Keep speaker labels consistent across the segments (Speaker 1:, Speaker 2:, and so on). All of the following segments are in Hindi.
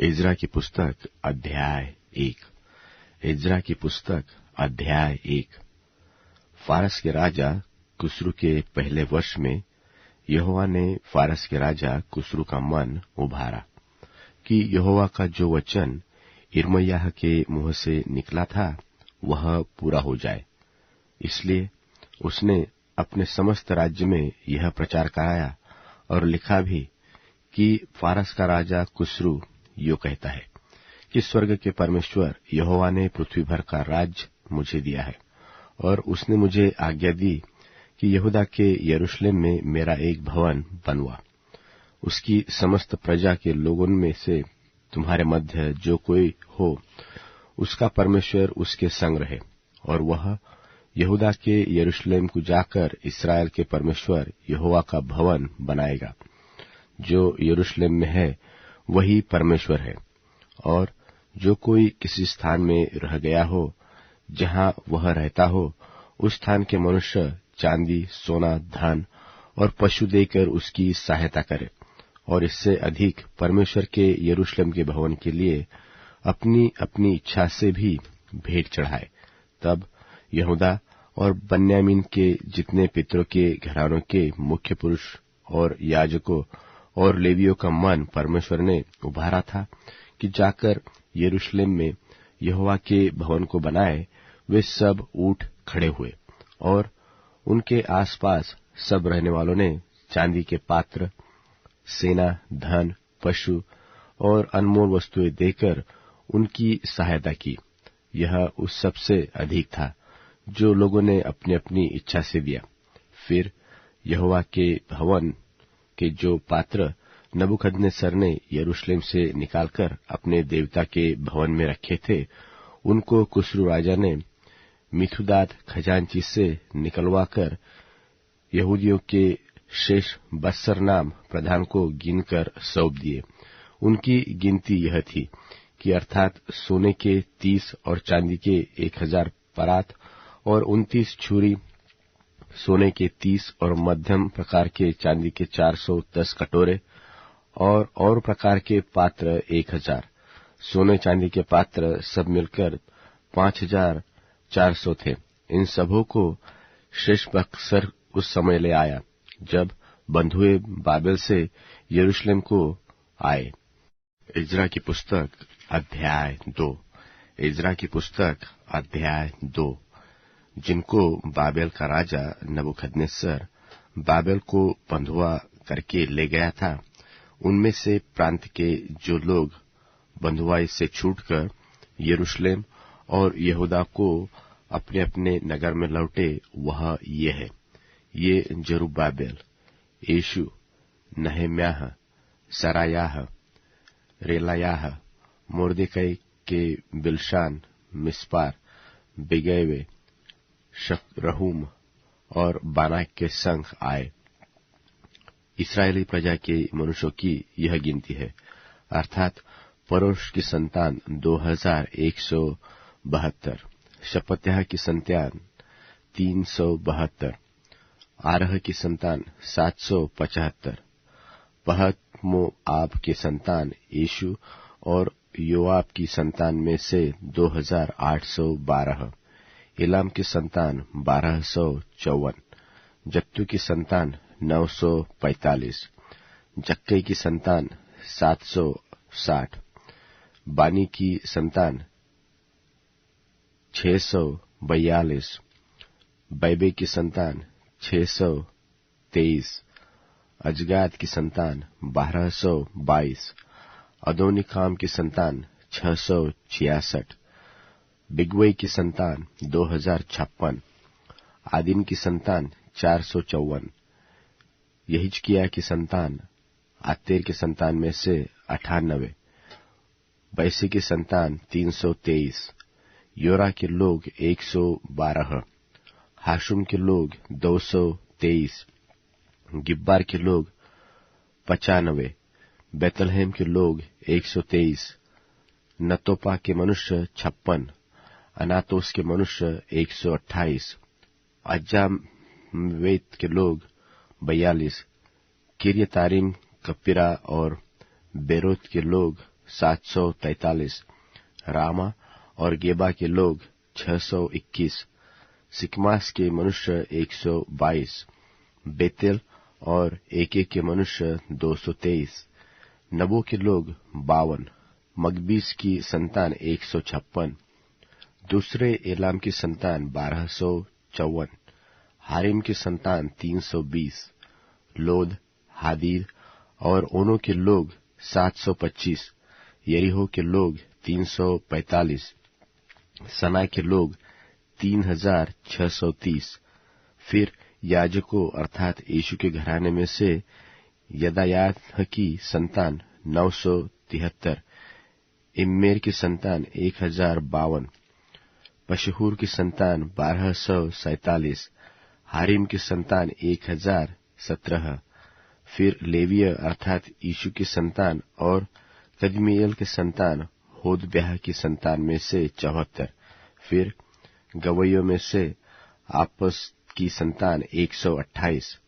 Speaker 1: इज़रा की पुस्तक अध्याय 1। इज़रा की पुस्तक अध्याय 1। फारस के राजा कुस्रू के पहले वर्ष में यहोवा ने फारस के राजा कुस्रू का मन उभारा कि यहोवा का जो वचन यिर्मयाह के मुंह से निकला था वह पूरा हो जाए। इसलिए उसने अपने समस्त राज्य में यह प्रचार कराया और लिखा भी कि फारस का राजा कुस्रू यो कहता है कि स्वर्ग के परमेश्वर यहोवा ने पृथ्वी भर का राज्य मुझे दिया है, और उसने मुझे आज्ञा दी कि यहूदा के यरूशलेम में मेरा एक भवन बनवा। उसकी समस्त प्रजा के लोगों में से तुम्हारे मध्य जो कोई हो, उसका परमेश्वर उसके संग रहे, और वह यहूदा के यरूशलेम को जाकर इस्राएल के परमेश्वर यहोवा का भवन बनाएगा। जो यरूशलेम में है वही परमेश्वर है। और जो कोई किसी स्थान में रह गया हो, जहां वह रहता हो, उस स्थान के मनुष्य चांदी, सोना, धन और पशु देकर उसकी सहायता करे, और इससे अधिक परमेश्वर के यरूशलेम के भवन के लिए अपनी अपनी इच्छा से भी भेंट चढ़ाए। तब यहूदा और बन्यामीन के जितने पितरों के घरानों के मुख्य पुरुष और याजकों और लेवियों का मन परमेश्वर ने उभारा था कि जाकर यरूशलेम में यहोवा के भवन को बनाए। वे सब उठ खड़े हुए, और उनके आसपास सब रहने वालों ने चांदी के पात्र, सेना, धन, पशु और अनमोल वस्तुएं देकर उनकी सहायता की। यह उस सबसे अधिक था जो लोगों ने अपनी अपनी इच्छा से दिया। फिर यहोवा के भवन के जो पात्र नबूकदनेस्सर ने यरूशलेम से निकालकर अपने देवता के भवन में रखे थे, उनको कुस्रू राजा ने मिथुदात खजांची से निकलवाकर यहूदियों के शेष बस्सर नाम प्रधान को गिनकर सौंप दिए। उनकी गिनती यह थी कि अर्थात सोने के 30 और चांदी के 1000 परात और 29 छुरी, सोने के 30 और मध्यम प्रकार के चांदी के 410 कटोरे और प्रकार के पात्र 1000, सोने चांदी के पात्र सब मिलकर 5400 थे। इन सबों को शेशबक्सर उस समय ले आया जब बंधुए बाबेल से यरूशलेम को आए। इज़रा की पुस्तक अध्याय 2। इज़रा की पुस्तक अध्याय 2। जिनको बाबेल का राजा नबूकदनेस्सर बाबेल को बंधुआ करके ले गया था, उनमें से प्रांत के जो लोग बंधुआई से छूटकर यरूशलेम और यहूदा को अपने अपने नगर में लौटे, वह ये है। ये जरुब्बाबेल, यीशु, नहम्याह, सरायाह, रेलायाह, मोर्देकै के बिलशान, मिस्पार, बिगैवे, शक्रहूम और बानाक के संग आए। इस्राएली प्रजा के मनुष्यों की यह गिनती है, अर्थात परोश की संतान 2172, शपत्याह की संतान 372, आरह की संतान 775, पहत मोआब की संतान यीशु और योआब की संतान में से 2812, इलाम की संतान 1254, जत्तू की संतान 945, जक्कै की संतान 760, बानी की संतान 642, बैबे की संतान 623, अजगाद की संतान 1222, अदोनिकाम की संतान 666, बिगवई की संतान 2056, आदिन की संतान 454, यहिजकिया की संतान आतेर की संतान में से 98, बैसी की संतान 323, योरा के लोग 112, हाशुम के लोग 223, गिब्बार के लोग 95, बेतलहेम के लोग 123, नतोपा के मनुष्य 56, अनातोस के मनुष्य 128, अज्जावेत के लोग 42, किर्यतारीम, कपिरा और बेरोत के लोग 743, रामा और गेबा के लोग 621, सिकमास के मनुष्य 122, बेतेल और एके के मनुष्य 223, नबो के लोग 52, मगबीस की संतान 156, दूसरे एलाम की संतान 1254, हारिम की संतान 320, लोद, हादीद और ओनो के लोग 725, यरीहो के लोग 345, सना के लोग 3630। फिर याजकों अर्थात यीशु के घराने में से यदायाह की संतान 973, इम्मेर की संतान 1052, पशहूर की संतान 1247, हारिम की संतान 1017। फिर लेविय अर्थात यीशु की संतान और कदमीएल की संतान होदब्याह की संतान में से 74। फिर गवैयों में से आपस की संतान 128।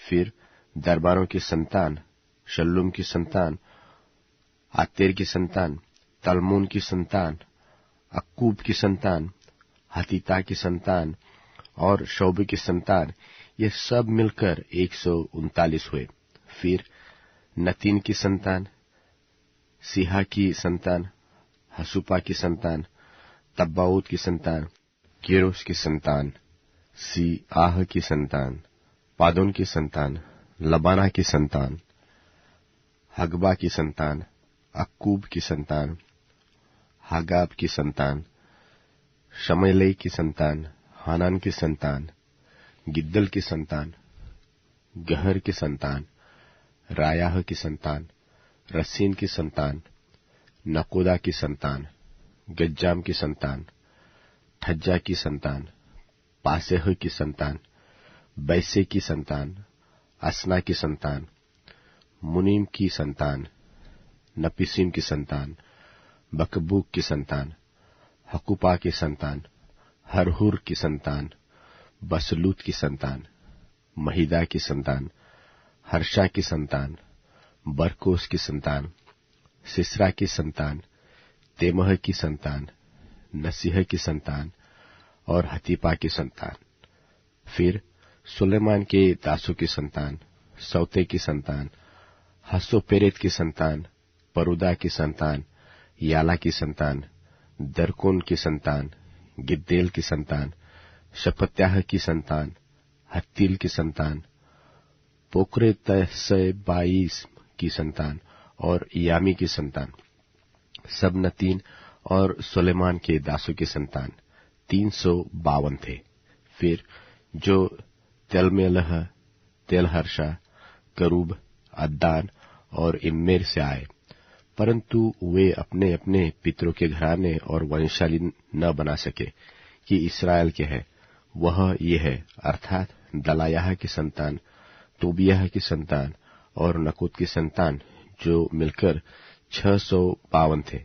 Speaker 1: फिर दरबारों की संतान शल्लूम की संतान, आतेर की संतान, तलमोन की संतान, अक्कूब की संतान, हतीता की संतान और शौबे की संतान, ये सब मिलकर 139 हुए। फिर नतीन की संतान, सीहा की संतान, हसुपा की संतान, तब्बाऊत की संतान, केरोस की संतान, सी आह की संतान, पादोन की संतान, लबाना की संतान, हगबा की संतान, अक्कूब की संतान, हागाब की संतान, शमैलै की संतान, हानान की संतान, गिद्दल की संतान, गहर की संतान, रायाह की संतान, रसीन की संतान, नकोदा की संतान, गज्जाम की संतान, ठज्जा की संतान, पासेह की संतान, बैसे की संतान, असना की संतान, मुनीम की संतान, नपिसीम की संतान, बकबूक की संतान, हकुपा की संतान, हरहुर की संतान, बसलूत की संतान, महिदा की संतान, हर्षा की संतान, बरकोस की संतान, सिसरा की संतान, तेमह की संतान, नसीह की संतान और हतीपा की संतान। फिर सुलेमान के दासों की संतान, सौते की संतान, हसोपेरेत की संतान, परुदा की संतान, याला की संतान, दरकोन की संतान, गिद्देल की संतान, शपत्याह की संतान, हत्तील की संतान, पोक्रेतसबाईस की संतान और यामी की संतान, सब नतीन और सुलेमान के दासों की संतान 352 थे। फिर जो तेलमेलह, तेलहर्षा, करूब, अद्दान और इम्मेर से आए, परंतु वे अपने अपने पितरों के घराने और वंशावली न बना सके कि इस्राएल के हैं, वह ये है अर्थात दलायाह की संतान, तोबियाह की संतान और नकोद की संतान, जो मिलकर 652 थे।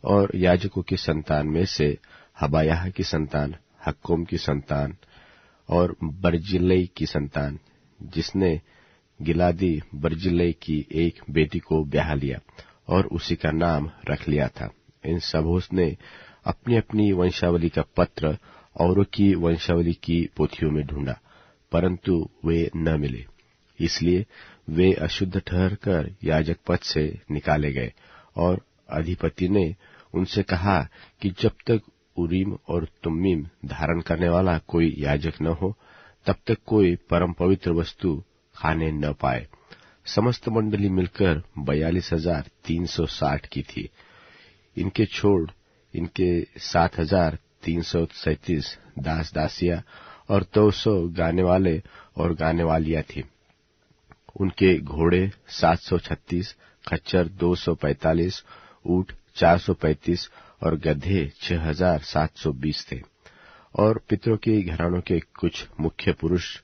Speaker 1: और याजकों की संतान में से हबायाह की संतान, हक्कोम की संतान और बर्जिल्लै की संतान, जिसने गिलादी बर्जिल्लै की एक बेटी को ब्याह लिया और उसी का नाम रख लिया था। इन सबों ने अपनी अपनी वंशावली का पत्र औरों की वंशावली की पोथियों में ढूंढा, परंतु वे न मिले। इसलिए वे अशुद्ध ठहरकर याजक पद से निकाले गए। और अधिपति ने उनसे कहा कि जब तक उरीम और तुम्मीम धारण करने वाला कोई याजक न हो, तब तक कोई परम पवित्र वस्तु खाने न पाए। समस्त मंडली मिलकर 42,360 की थी। इनके छोड़ इनके 7,337 दास दासियां और 200 गाने वाले और गाने वालियां थी। उनके घोड़े 736, खच्चर 245, ऊंट 435 और गधे 6,720 थे। और पितरों के घरानों के कुछ मुख्य पुरुष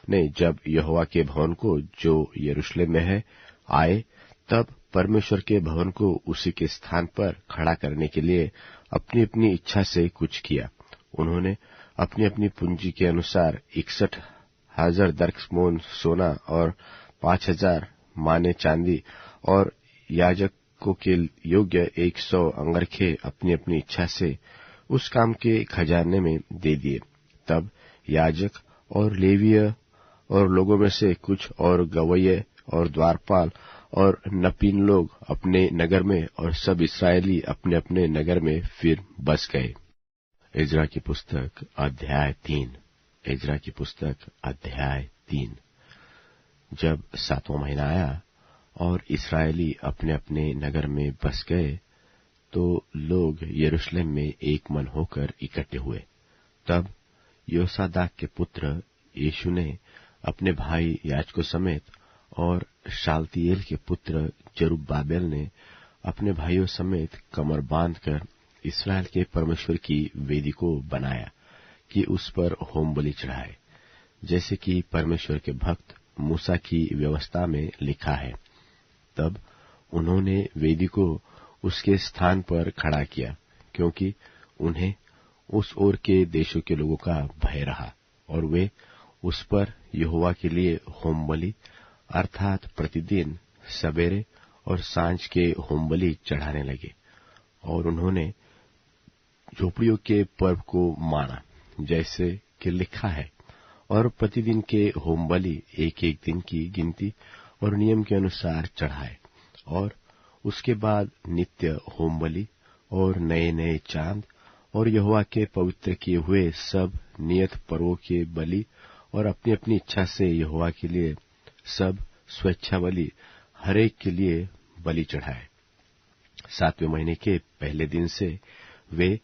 Speaker 1: ने जब यहोवा के भवन को जो यरूशलेम में है आए, तब परमेश्वर के भवन को उसी के स्थान पर खड़ा करने के लिए अपनी अपनी इच्छा से कुछ किया। उन्होंने अपनी अपनी पूंजी के अनुसार 61,000 दरकमोन सोना और 5,000 माने चांदी और याजक याजकों के योग्य 100 अंगरखे अपनी अपनी इच्छा से उस काम के खजाने में दे दिए। तब याजक और लेवीय और लोगों में से कुछ और गवैये और द्वारपाल और नपीन लोग अपने नगर में और सब इस्राएली अपने अपने नगर में फिर बस गए। इज़रा की पुस्तक अध्याय 3। इज़रा की पुस्तक अध्याय 3। जब 7वां महीना आया और इस्राएली अपने अपने नगर में बस गए, तो लोग यरूशलेम में एक मन होकर इकट्ठे हुए। तब योसादाक के पुत्र यीशु ने अपने भाई याजकों समेत और शालतिएल के पुत्र जरुब्बाबेल ने अपने भाइयों समेत कमर बांधकर इस्राएल के परमेश्वर की वेदी को बनाया कि उस पर होम बलि चढ़ाए, जैसे कि परमेश्वर के भक्त मूसा की व्यवस्था में लिखा है। तब उन्होंने वेदी को उसके स्थान पर खड़ा किया, क्योंकि उन्हें उस ओर के देशों के लोगों का भय रहा, और वे उस पर यहोवा के लिए होम बलि अर्थात प्रतिदिन सवेरे और सांझ के होम बलि चढ़ाने लगे। और उन्होंने झोपड़ियों के पर्व को माना, जैसे कि लिखा है, और प्रतिदिन के होम बलि एक एक दिन की गिनती और नियम के अनुसार चढ़ाए। और उसके बाद नित्य होम बलि और नए नए चांद और यहोवा के पवित्र किए हुए सब नियत पर्वों के बलि और अपनी अपनी इच्छा से यहोवा के लिए सब स्वेच्छा बलि हरेक के लिए बलि चढ़ाए। 7वें महीने के पहले दिन से वे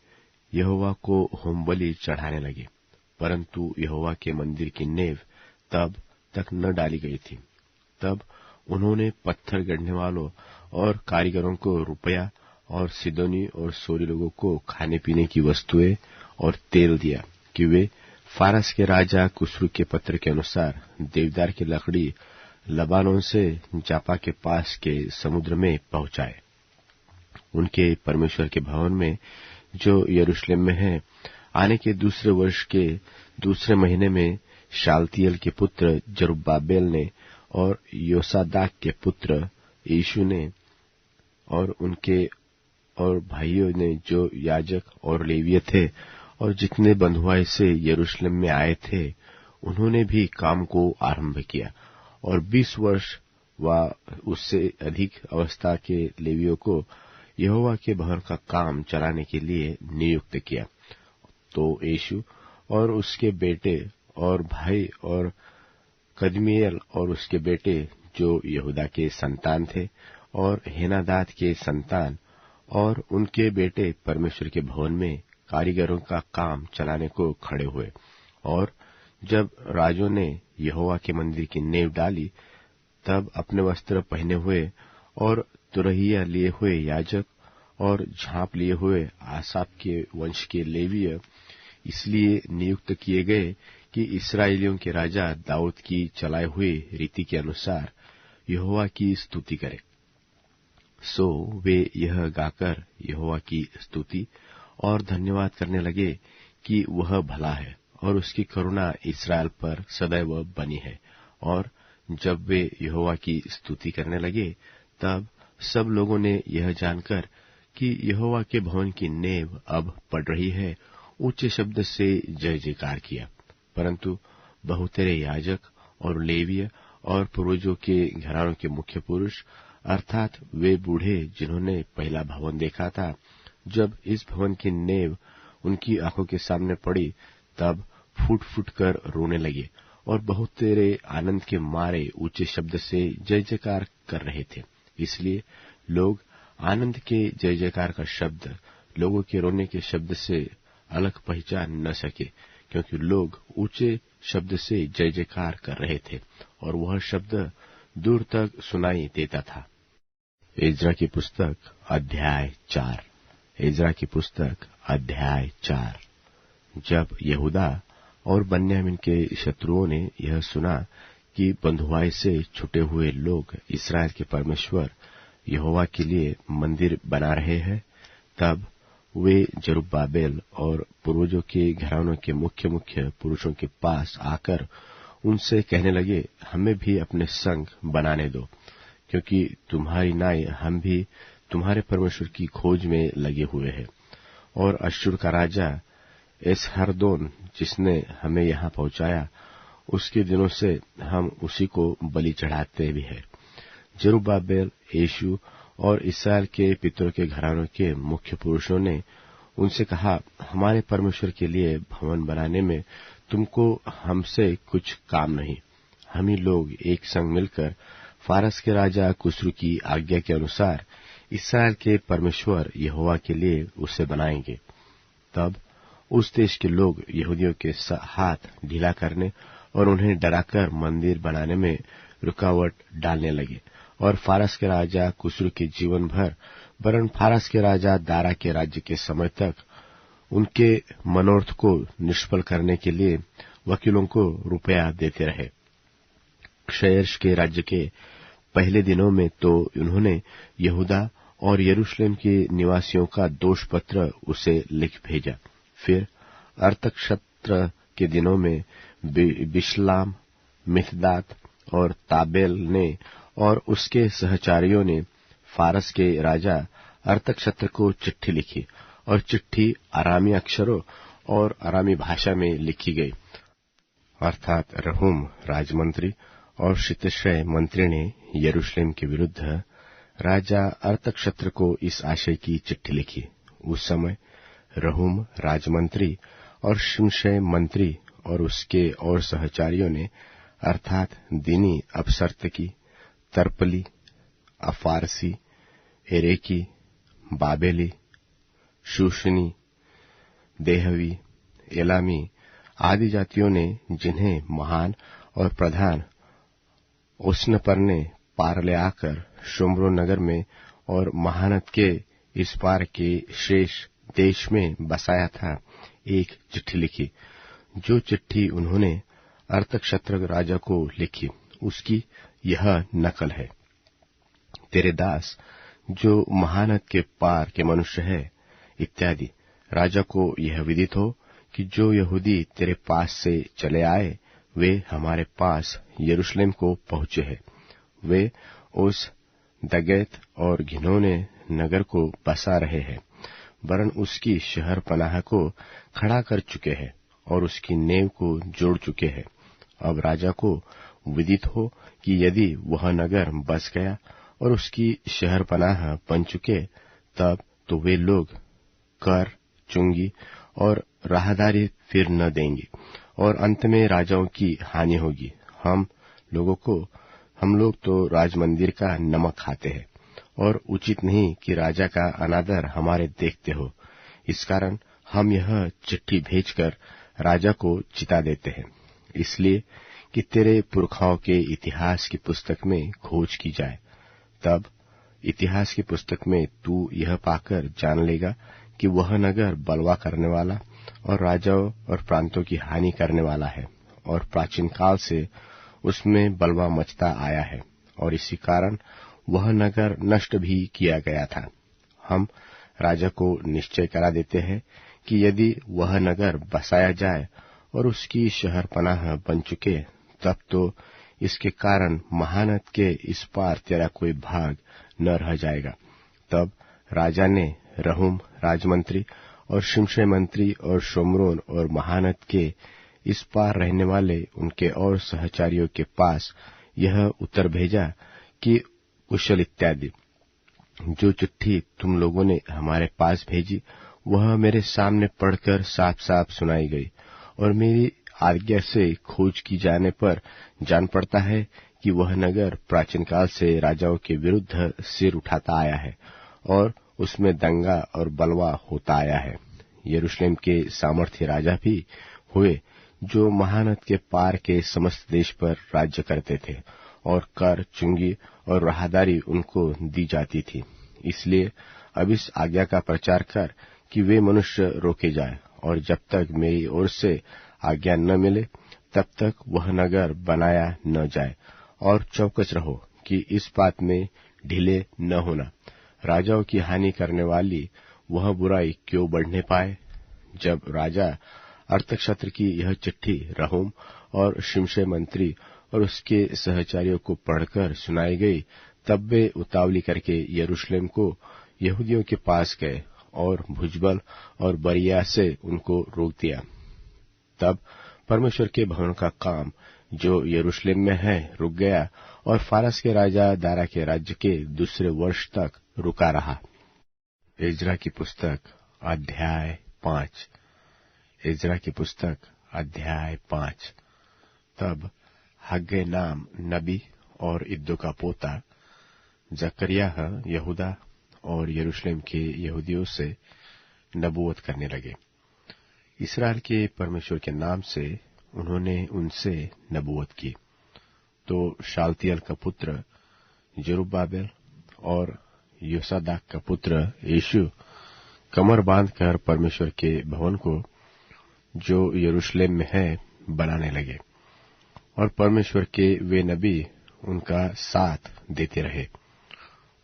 Speaker 1: यहोवा को होम बलि चढ़ाने लगे, परंतु यहोवा के मंदिर की नेव तब तक न डाली गई थी। तब उन्होंने पत्थर गढ़ने वालों और कारीगरों को रुपया और सिदोनी और सोरी लोगों को खाने पीने की वस्तुएं और तेल दिया कि वे फारस के राजा कुस्रू के पत्र के अनुसार देवदार की लकड़ी लबानोन से जापा के पास के समुद्र में पहुंचाए। उनके परमेश्वर के भवन में जो यरूशलेम में है, आने के दूसरे वर्ष के दूसरे महीने में शालतिएल के पुत्र जरुब्बाबेल ने और योसादाक के पुत्र यीशु ने और उनके और भाइयों ने जो याजक और लेवीय थे और जितने बंधुआई से यरूशलेम में आए थे, उन्होंने भी काम को आरंभ किया। और 20 वर्ष व उससे अधिक अवस्था के लेवियों को यहोवा के भवन का काम चलाने के लिए नियुक्त किया। तो यीशु और उसके बेटे और भाई और कदमिएल और उसके बेटे जो यहूदा के संतान थे और हेनादाद के संतान और उनके बेटे परमेश्वर के भवन में कारीगरों का काम चलाने को खड़े हुए। और जब राजों ने यहोवा के मंदिर की नींव डाली, तब अपने वस्त्र पहने हुए और तुरहिया लिए हुए याजक और झांप लिए हुए आसाप के वंश के लेवीय इसलिए नियुक्त किए गए कि इस्राएलियों के राजा दाऊद की चलाए हुए रीति के अनुसार यहोवा की स्तुति करें। सो वे यह गाकर यहोवा की स्तुति और धन्यवाद करने लगे कि वह भला है और उसकी करुणा इस्राएल पर सदैव बनी है। और जब वे यहोवा की स्तुति करने लगे, तब सब लोगों ने यह जानकर कि यहोवा के भवन की नींव अब पड़ रही है, ऊंचे शब्द से जय जयकार किया। परंतु बहुतेरे याजक और लेवीय और पूर्वजों के घरानों के मुख्य पुरुष अर्थात वे बूढ़े जिन्होंने पहला भवन देखा था, जब इस भवन की नींव उनकी आंखों के सामने पड़ी, तब फूट फूट कर रोने लगे और बहुतेरे आनंद के मारे ऊंचे शब्द से जय जयकार कर रहे थे। इसलिए लोग आनंद के जय जयकार का शब्द लोगों के रोने के शब्द से अलग पहचान न सके, क्योंकि लोग ऊंचे शब्द से जय जयकार कर रहे थे और वह शब्द दूर तक सुनाई देता था। इज़रा की पुस्तक अध्याय 4। इज़रा की पुस्तक अध्याय 4। जब यहूदा और बन्यामीन के शत्रुओं ने यह सुना कि बंधुआई से छुटे हुए लोग इस्राएल के परमेश्वर यहोवा के लिए मंदिर बना रहे हैं, तब वे जरुब्बाबेल और पूर्वजों के घरानों के मुख्य मुख्य पुरुषों के पास आकर उनसे कहने लगे, हमें भी अपने संग बनाने दो, क्योंकि तुम्हारी नाई हम भी तुम्हारे परमेश्वर की खोज में लगे हुए हैं। और अश्शूर का राजा एसहरदोन, जिसने हमें यहाँ पहुंचाया, उसके दिनों से हम उसी को बलि चढ़ाते भी हैं। जरुब्बाबेल, यीशु और इस्राएल के पितरों के घरानों के मुख्य पुरुषों ने उनसे कहा, हमारे परमेश्वर के लिए भवन बनाने में तुमको हमसे कुछ काम नहीं। हम ही लोग एक संग मिलकर फारस के राजा कुस्रू की आज्ञा के अनुसार इस्राएल के परमेश्वर यहोवा के लिए उसे बनाएंगे। तब उस देश के लोग यहूदियों के हाथ ढीला करने और उन्हें डराकर मंदिर बनाने में रुकावट डालने लगे। और फारस के राजा कुस्रू के जीवन भर, वरन फारस के राजा दारा के राज्य के समय तक, उनके मनोरथ को निष्फल करने के लिए वकीलों को रुपया देते रहे। क्षयर्ष के राज्य के पहले दिनों में तो उन्होंने यहूदा और यरूशलेम के निवासियों का दोष पत्र उसे लिख भेजा। फिर अर्थक्षत्र के दिनों में बिशलाम, मिथदात और ताबेल ने और उसके सहचारियों ने फारस के राजा अर्थक्षत्र को चिट्ठी लिखी, और चिट्ठी अरामी अक्षरों और अरामी भाषा में लिखी गई। अर्थात रहूम राजमंत्री और शितशय मंत्री ने यरूशलेम के विरुद्ध राजा अर्थक्षत्र को इस आशय की चिट्ठी लिखी। उस समय रहूम राजमंत्री और शिमशय मंत्री और उसके और सहचारियों ने, अर्थात दिनी अपसर्तकी, तर्पली, अफारसी, एरेकी, बाबेली, शूशनी, देहवी, एलामी आदि जातियों ने, जिन्हें महान और प्रधान उस्नपर ने पार ले आकर शुम्रो नगर में और महानत के इस पार के शेष देश में बसाया था, एक चिट्ठी लिखी। जो चिट्ठी उन्होंने अर्थक्षत्र राजा को लिखी, उसकी यह नकल है। तेरे दास जो महानत के पार के मनुष्य है, इत्यादि। राजा को यह विदित हो कि जो यहूदी तेरे पास से चले आए, वे हमारे पास यरूशलेम को पहुंचे हैं। वे उस दगैत और घिनौने नगर को बसा रहे हैं, वरन उसकी शहर पनाह को खड़ा कर चुके हैं और उसकी नेव को जोड़ चुके हैं। अब राजा को विदित हो कि यदि वह नगर बस गया और उसकी शहर पनाह बन चुके, तब तो वे लोग कर, चुंगी और राहदारी फिर न देंगे, और अंत में राजाओं की हानि होगी। हम लोग तो राजमंदिर का नमक खाते हैं, और उचित नहीं कि राजा का अनादर हमारे देखते हो। इस कारण हम यह चिट्ठी भेजकर राजा को चिता देते हैं, इसलिए कि तेरे पुरखाओं के इतिहास की पुस्तक में खोज की जाए। तब इतिहास की पुस्तक में तू यह पाकर जान लेगा कि वह नगर बलवा करने वाला और राजाओं और प्रांतों की हानि करने वाला है, और प्राचीन काल से उसमें बलवा मचता आया है, और इसी कारण वह नगर नष्ट भी किया गया था। हम राजा को निश्चय करा देते हैं कि यदि वह नगर बसाया जाए और उसकी शहर पनाह बन चुके, तब तो इसके कारण महानत के इस पार तेरा कोई भाग न रह जाएगा। तब राजा ने रहूम राजमंत्री और शिमशय मंत्री और शोमरोन और महानत के इस पार रहने वाले उनके और सहचारियों के पास यह उत्तर भेजा कि कुशल इत्यादि। जो चिट्ठी तुम लोगों ने हमारे पास भेजी, वह मेरे सामने पढ़कर साफ साफ सुनाई गई, और मेरी आज्ञा से खोज की जाने पर जान पड़ता है कि वह नगर प्राचीन काल से राजाओं के विरुद्ध सिर उठाता आया है, और उसमें दंगा और बलवा होता आया है। यरूशलेम के सामर्थ्य राजा भी हुए, जो महानत के पार के समस्त देश पर राज्य करते थे, और कर, चुंगी और राहदारी उनको दी जाती थी। इसलिए अब इस आज्ञा का प्रचार कर कि वे मनुष्य रोके जाए, और जब तक मेरी ओर से आज्ञा न मिले, तब तक वह नगर बनाया न जाए। और चौकस रहो कि इस बात में ढीले न होना, राजाओं की हानि करने वाली वह बुराई क्यों बढ़ने पाए। जब राजा अर्थक्षत्र की यह चिट्ठी रहूम और शिमशय मंत्री और उसके सहचारियों को पढ़कर सुनाई गई, तब वे उतावली करके यरूशलेम को यहूदियों के पास गए और भुजबल और बरिया से उनको रोक दिया। तब परमेश्वर के भवन का काम जो यरूशलेम में है रुक गया और फारस के राजा दारा के राज्य के दूसरे वर्ष तक रुका रहा। इज़रा की पुस्तक अध्याय 5। इज़रा की पुस्तक अध्याय 5। तब हग्गे नाम नबी और इद्दो का पोता जकरियाह यहूदा और यरूशलेम के यहूदियों से नबूवत करने लगे। इस्राएल के परमेश्वर के नाम से उन्होंने उनसे नबूवत की। तो शालतियल का पुत्र जरुब्बाबेल और योसादाक का पुत्र यीशु कमर बांधकर परमेश्वर के भवन को जो यरूशलेम में है बनाने लगे, और परमेश्वर के वे नबी उनका साथ देते रहे।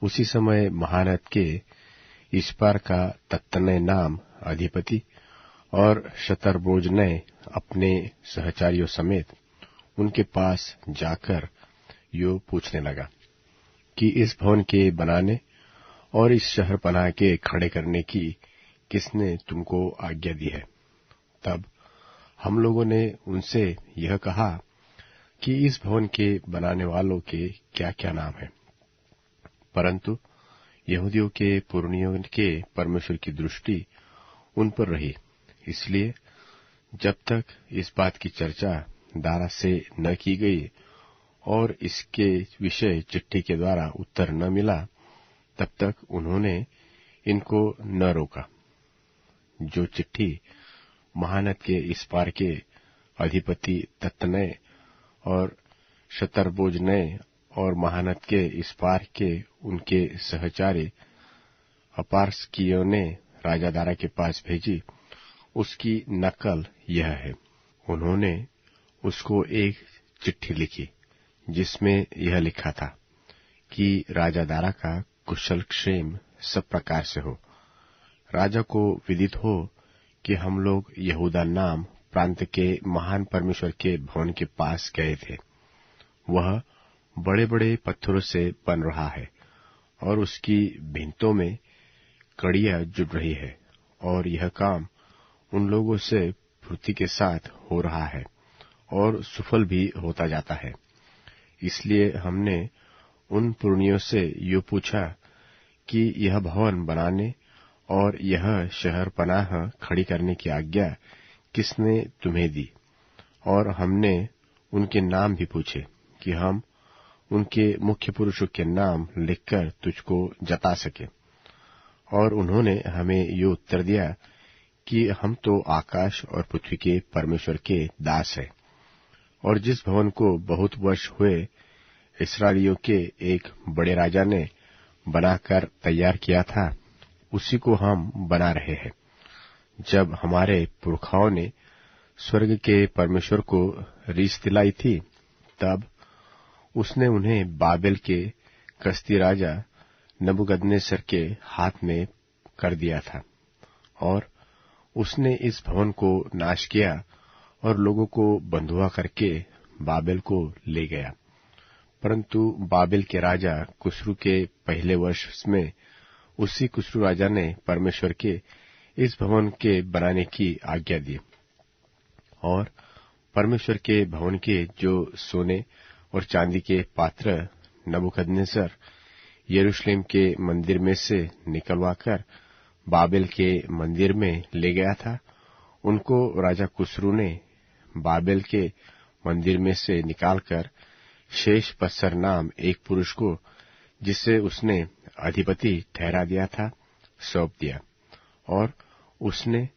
Speaker 1: उसी समय महानद के इस्पार का तत्तनै नाम अधिपति और शतरबोज ने अपने सहचारियों समेत उनके पास जाकर यो पूछने लगा कि इस भवन के बनाने और इस शहर पनाह के खड़े करने की किसने तुमको आज्ञा दी है। तब हम लोगों ने उनसे यह कहा कि इस भवन के बनाने वालों के क्या क्या नाम है। परंतु यहूदियों के पुरनियों के परमेश्वर की दृष्टि उन पर रही, इसलिए जब तक इस बात की चर्चा दारा से न की गई और इसके विषय चिट्ठी के द्वारा उत्तर न मिला, तब तक उन्होंने इनको न रोका। जो चिट्ठी महानद के इस पार के अधिपति तत्तनै और शतरबोजनै और महानद के इस पार के उनके सहचारी अपारसकियों ने राजा दारा के पास भेजी, उसकी नकल यह है। उन्होंने उसको एक चिट्ठी लिखी जिसमें यह लिखा था कि राजा दारा का कुशल क्षेम सब प्रकार से हो। राजा को विदित हो कि हम लोग यहूदा नाम प्रांत के महान परमेश्वर के भवन के पास गए थे। वह बड़े बड़े पत्थरों से बन रहा है और उसकी भिंतों में कड़ियां जुड़ रही है, और यह काम उन लोगों से फुर्ती के साथ हो रहा है और सफल भी होता जाता है। इसलिए हमने उन पुरनियों से यो पूछा कि यह भवन बनाने और यह शहर पनाह खड़ी करने की आज्ञा किसने तुम्हें दी, और हमने उनके नाम भी पूछे कि हम उनके मुख्य पुरुषों के नाम लिखकर तुझको जता सके। और उन्होंने हमें ये उत्तर दिया कि हम तो आकाश और पृथ्वी के परमेश्वर के दास हैं, और जिस भवन को बहुत वर्ष हुए इस्राएलियों के एक बड़े राजा ने बनाकर तैयार किया था, उसी को हम बना रहे हैं। जब हमारे पुरखाओं ने स्वर्ग के परमेश्वर को रीस दिलाई थी, तब उसने उन्हें बाबेल के कसदी राजा नबूकदनेस्सर के हाथ में कर दिया था, और उसने इस भवन को नाश किया और लोगों को बंधुआ करके बाबेल को ले गया। परंतु बाबेल के राजा कुस्रू के पहले वर्ष में उसी कुस्रू राजा ने परमेश्वर के इस भवन के बनाने की आज्ञा दी, और परमेश्वर के भवन के जो सोने और चांदी के पात्र नबूकदनेस्सर यरूशलेम के मंदिर में से निकलवाकर बाबेल के मंदिर में ले गया था, उनको राजा कुस्रू ने बाबेल के मंदिर में से निकालकर शेष पस्सर नाम एक पुरुष को, जिसे उसने अधिपति ठहरा दिया था, सौंप दिया। और उसने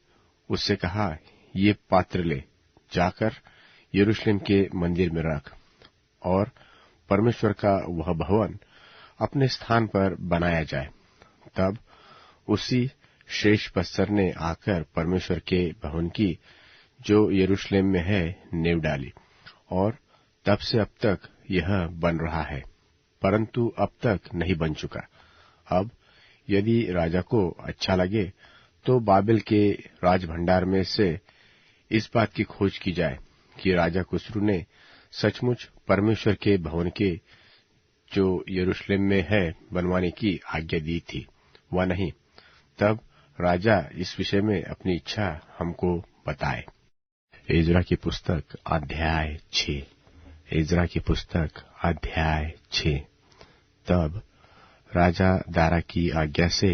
Speaker 1: उससे कहा, ये पात्र ले जाकर यरूशलेम के मंदिर में रख, और परमेश्वर का वह भवन अपने स्थान पर बनाया जाए। तब उसी शेष पस्सर ने आकर परमेश्वर के भवन की जो यरूशलेम में है नींव डाली, और तब से अब तक यह बन रहा है, परंतु अब तक नहीं बन चुका। अब यदि राजा को अच्छा लगे तो बाबेल के राजभंडार में से इस बात की खोज की जाए कि राजा कुस्रू ने सचमुच परमेश्वर के भवन के जो यरूशलेम में है बनवाने की आज्ञा दी थी, व नहीं। तब राजा इस विषय में अपनी इच्छा हमको बताए। एज्रा की पुस्तक अध्याय 6। एज्रा की पुस्तक अध्याय 6। तब राजा दारा की आज्ञा से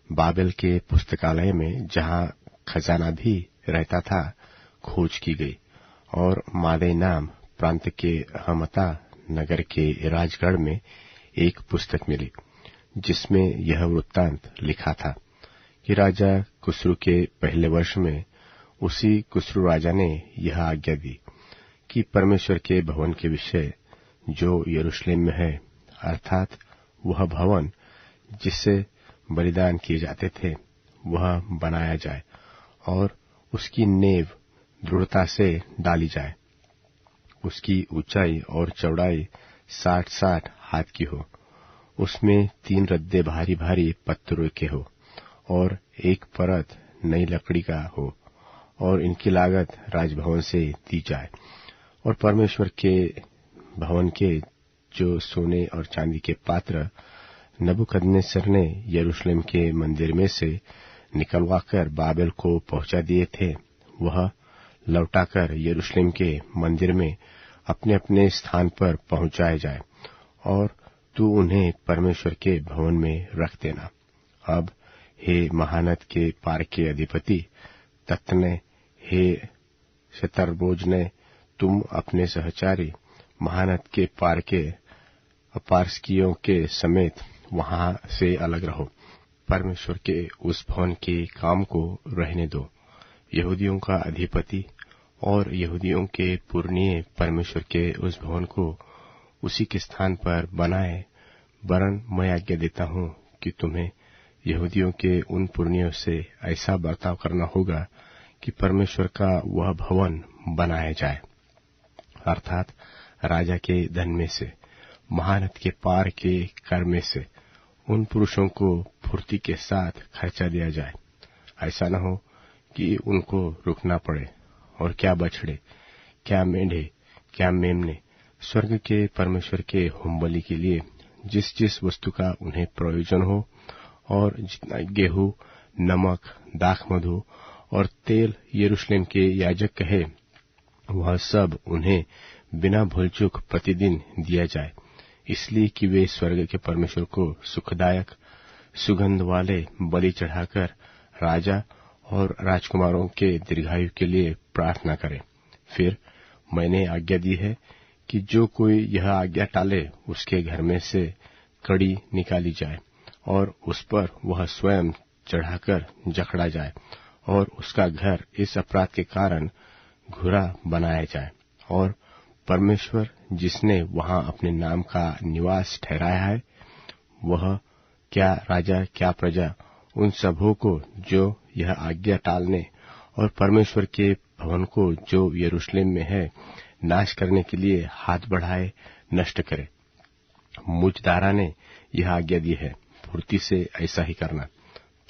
Speaker 1: बाबेल के पुस्तकालय में, जहां खजाना भी रहता था, खोज की गई और मादे नाम प्रांत के हमता नगर के राजगढ़ में एक पुस्तक मिली, जिसमें यह वृत्तांत लिखा था कि राजा कुस्रू के पहले वर्ष में उसी कुस्रू राजा ने यह आज्ञा दी कि परमेश्वर के भवन के विषय जो यरूशलेम में है, अर्थात वह भवन जिससे बलिदान किए जाते थे, वह बनाया जाए और उसकी नींव दृढ़ता से डाली जाए। उसकी ऊंचाई और चौड़ाई 60-60 हाथ की हो, उसमें 3 रद्दे भारी भारी पत्थरों के हो और एक परत नई लकड़ी का हो, और इनकी लागत राजभवन से दी जाए। और परमेश्वर के भवन के जो सोने और चांदी के पात्र नबूकदनेस्सर ने यरूशलेम के मंदिर में से निकलवाकर बाबेल को पहुंचा दिए थे, वह लौटाकर यरूशलेम के मंदिर में अपने अपने स्थान पर पहुंचाए जाए, और तू उन्हें परमेश्वर के भवन में रख देना। अब हे महानद के पार के अधिपति तत्ने, हे शतरबोजने, तुम अपने सहचारी महानद के पार के अपारस्कियों के समेत वहां से अलग रहो। परमेश्वर के उस भवन के काम को रहने दो। यहूदियों का अधिपति और यहूदियों के पुरनिये परमेश्वर के उस भवन को उसी के स्थान पर बनाए, वरन मैं आज्ञा देता हूं कि तुम्हें यहूदियों के उन पुरनियों से ऐसा बर्ताव करना होगा कि परमेश्वर का वह भवन बनाया जाए, अर्थात राजा के धन में से, महानद के पार के कर में से उन पुरुषों को फुर्ती के साथ खर्चा दिया जाए। ऐसा न हो कि उनको रुकना पड़े, और क्या बछड़े, क्या मेंढे, क्या मेमने स्वर्ग के परमेश्वर के होमबलि के लिए जिस जिस वस्तु का उन्हें प्रयोजन हो, और जितना गेहूं, नमक, दाखमधु और तेल यरूशलेम के याजक कहे, वह सब उन्हें बिना भूलचूक प्रतिदिन दिया जाए, इसलिए कि वे स्वर्ग के परमेश्वर को सुखदायक सुगंध वाले बलि चढ़ाकर राजा और राजकुमारों के दीर्घायु के लिए प्रार्थना करें। फिर मैंने आज्ञा दी है कि जो कोई यह आज्ञा टाले, उसके घर में से कड़ी निकाली जाए और उस पर वह स्वयं चढ़ाकर जकड़ा जाए, और उसका घर इस अपराध के कारण घुरा बनाया जाए। और परमेश्वर जिसने वहां अपने नाम का निवास ठहराया है, वह क्या राजा क्या प्रजा उन सबों को जो यह आज्ञा टालने और परमेश्वर के भवन को जो यरूशलेम में है नाश करने के लिए हाथ बढ़ाए नष्ट करे। मुझ दारा ने यह आज्ञा दी है, फुर्ती से ऐसा ही करना।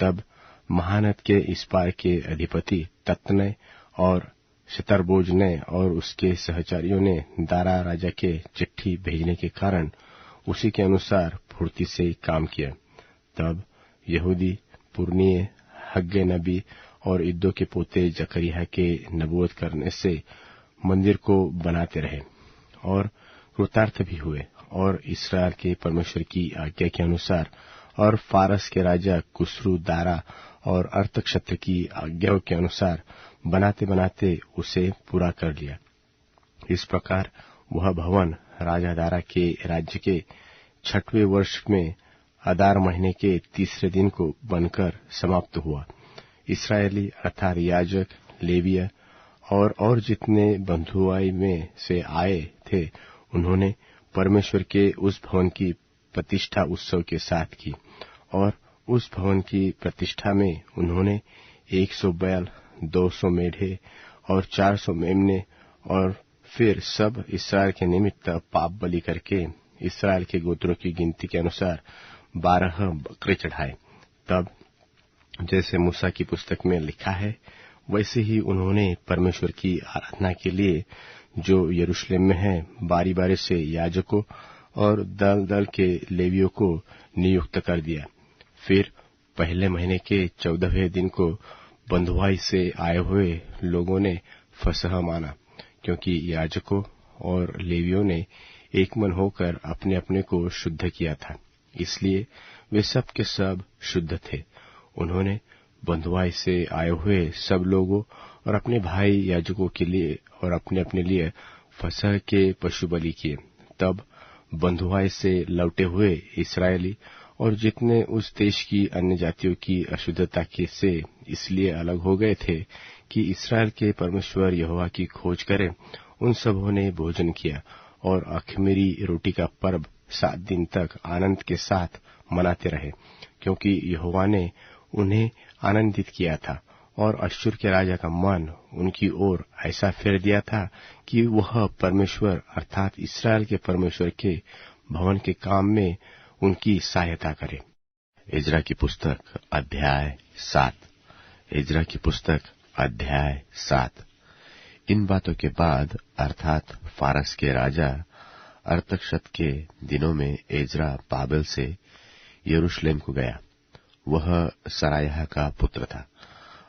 Speaker 1: तब महानद के इस पार के अधिपति तत्ने और शतरबोजने और उसके सहचारियों ने दारा राजा के चिट्ठी भेजने के कारण उसी के अनुसार फुर्ती से काम किया। तब यहूदी पुरनिये हग्गे नबी और इद्दो के पोते जकरिया के नबूवत करने से मंदिर को बनाते रहे और कृतार्थ भी हुए, और इस्राएल के परमेश्वर की आज्ञा के अनुसार और फारस के राजा कुस्रू दारा और अर्थक्षत्र की आज्ञाओं के अनुसार बनाते बनाते उसे पूरा कर लिया। इस प्रकार वह भवन राजा दारा के राज्य के 6वें वर्ष में अदार महीने के 3 दिन को बनकर समाप्त हुआ। इस्राएली अर्थात याजक, लेविया और जितने बंधुआई में से आए थे, उन्होंने परमेश्वर के उस भवन की प्रतिष्ठा उत्सव के साथ की, और उस भवन की प्रतिष्ठा में उन्होंने 100 बैल, 200 मेढ़े और 400 मेमने, और फिर सब इसराइल के निमित्त पाप बलि करके इसराइल के गोत्रों की गिनती के अनुसार 12 बकरे चढ़ाए। तब जैसे मूसा की पुस्तक में लिखा है, वैसे ही उन्होंने परमेश्वर की आराधना के लिए जो यरूशलेम में है बारी बारी से याजकों और दल दल के लेवियों को नियुक्त कर दिया। फिर पहले महीने के 14वें दिन को बंधुआई से आए हुए लोगों ने फसह माना, क्योंकि याजकों और लेवियों ने एक मन होकर अपने अपने को शुद्ध किया था, इसलिए वे सब के सब शुद्ध थे। उन्होंने बंधुआई से आए हुए सब लोगों और अपने भाई याजकों के लिए और अपने अपने लिए फसह के पशु बलि किए। तब बंधुआई से लौटे हुए इस्राएली और जितने उस देश की अन्य जातियों की अशुद्धता के से इसलिए अलग हो गए थे कि इस्राएल के परमेश्वर यहोवा की खोज करें, उन सबों ने भोजन किया और अख़मीरी रोटी का पर्व 7 दिन तक आनंद के साथ मनाते रहे, क्योंकि यहोवा ने उन्हें आनंदित किया था और अश्शूर के राजा का मन उनकी ओर ऐसा फेर दिया था कि वह परमेश्वर अर्थात इस्राएल के परमेश्वर के भवन के काम में उनकी सहायता करे। इज़रा की पुस्तक अध्याय 7। इज़रा की पुस्तक अध्याय 7। इन बातों के बाद अर्थात फारस के राजा अरतक्षत के दिनों में इज़रा बाबेल से यरूशलेम को गया। वह सरायाह का पुत्र था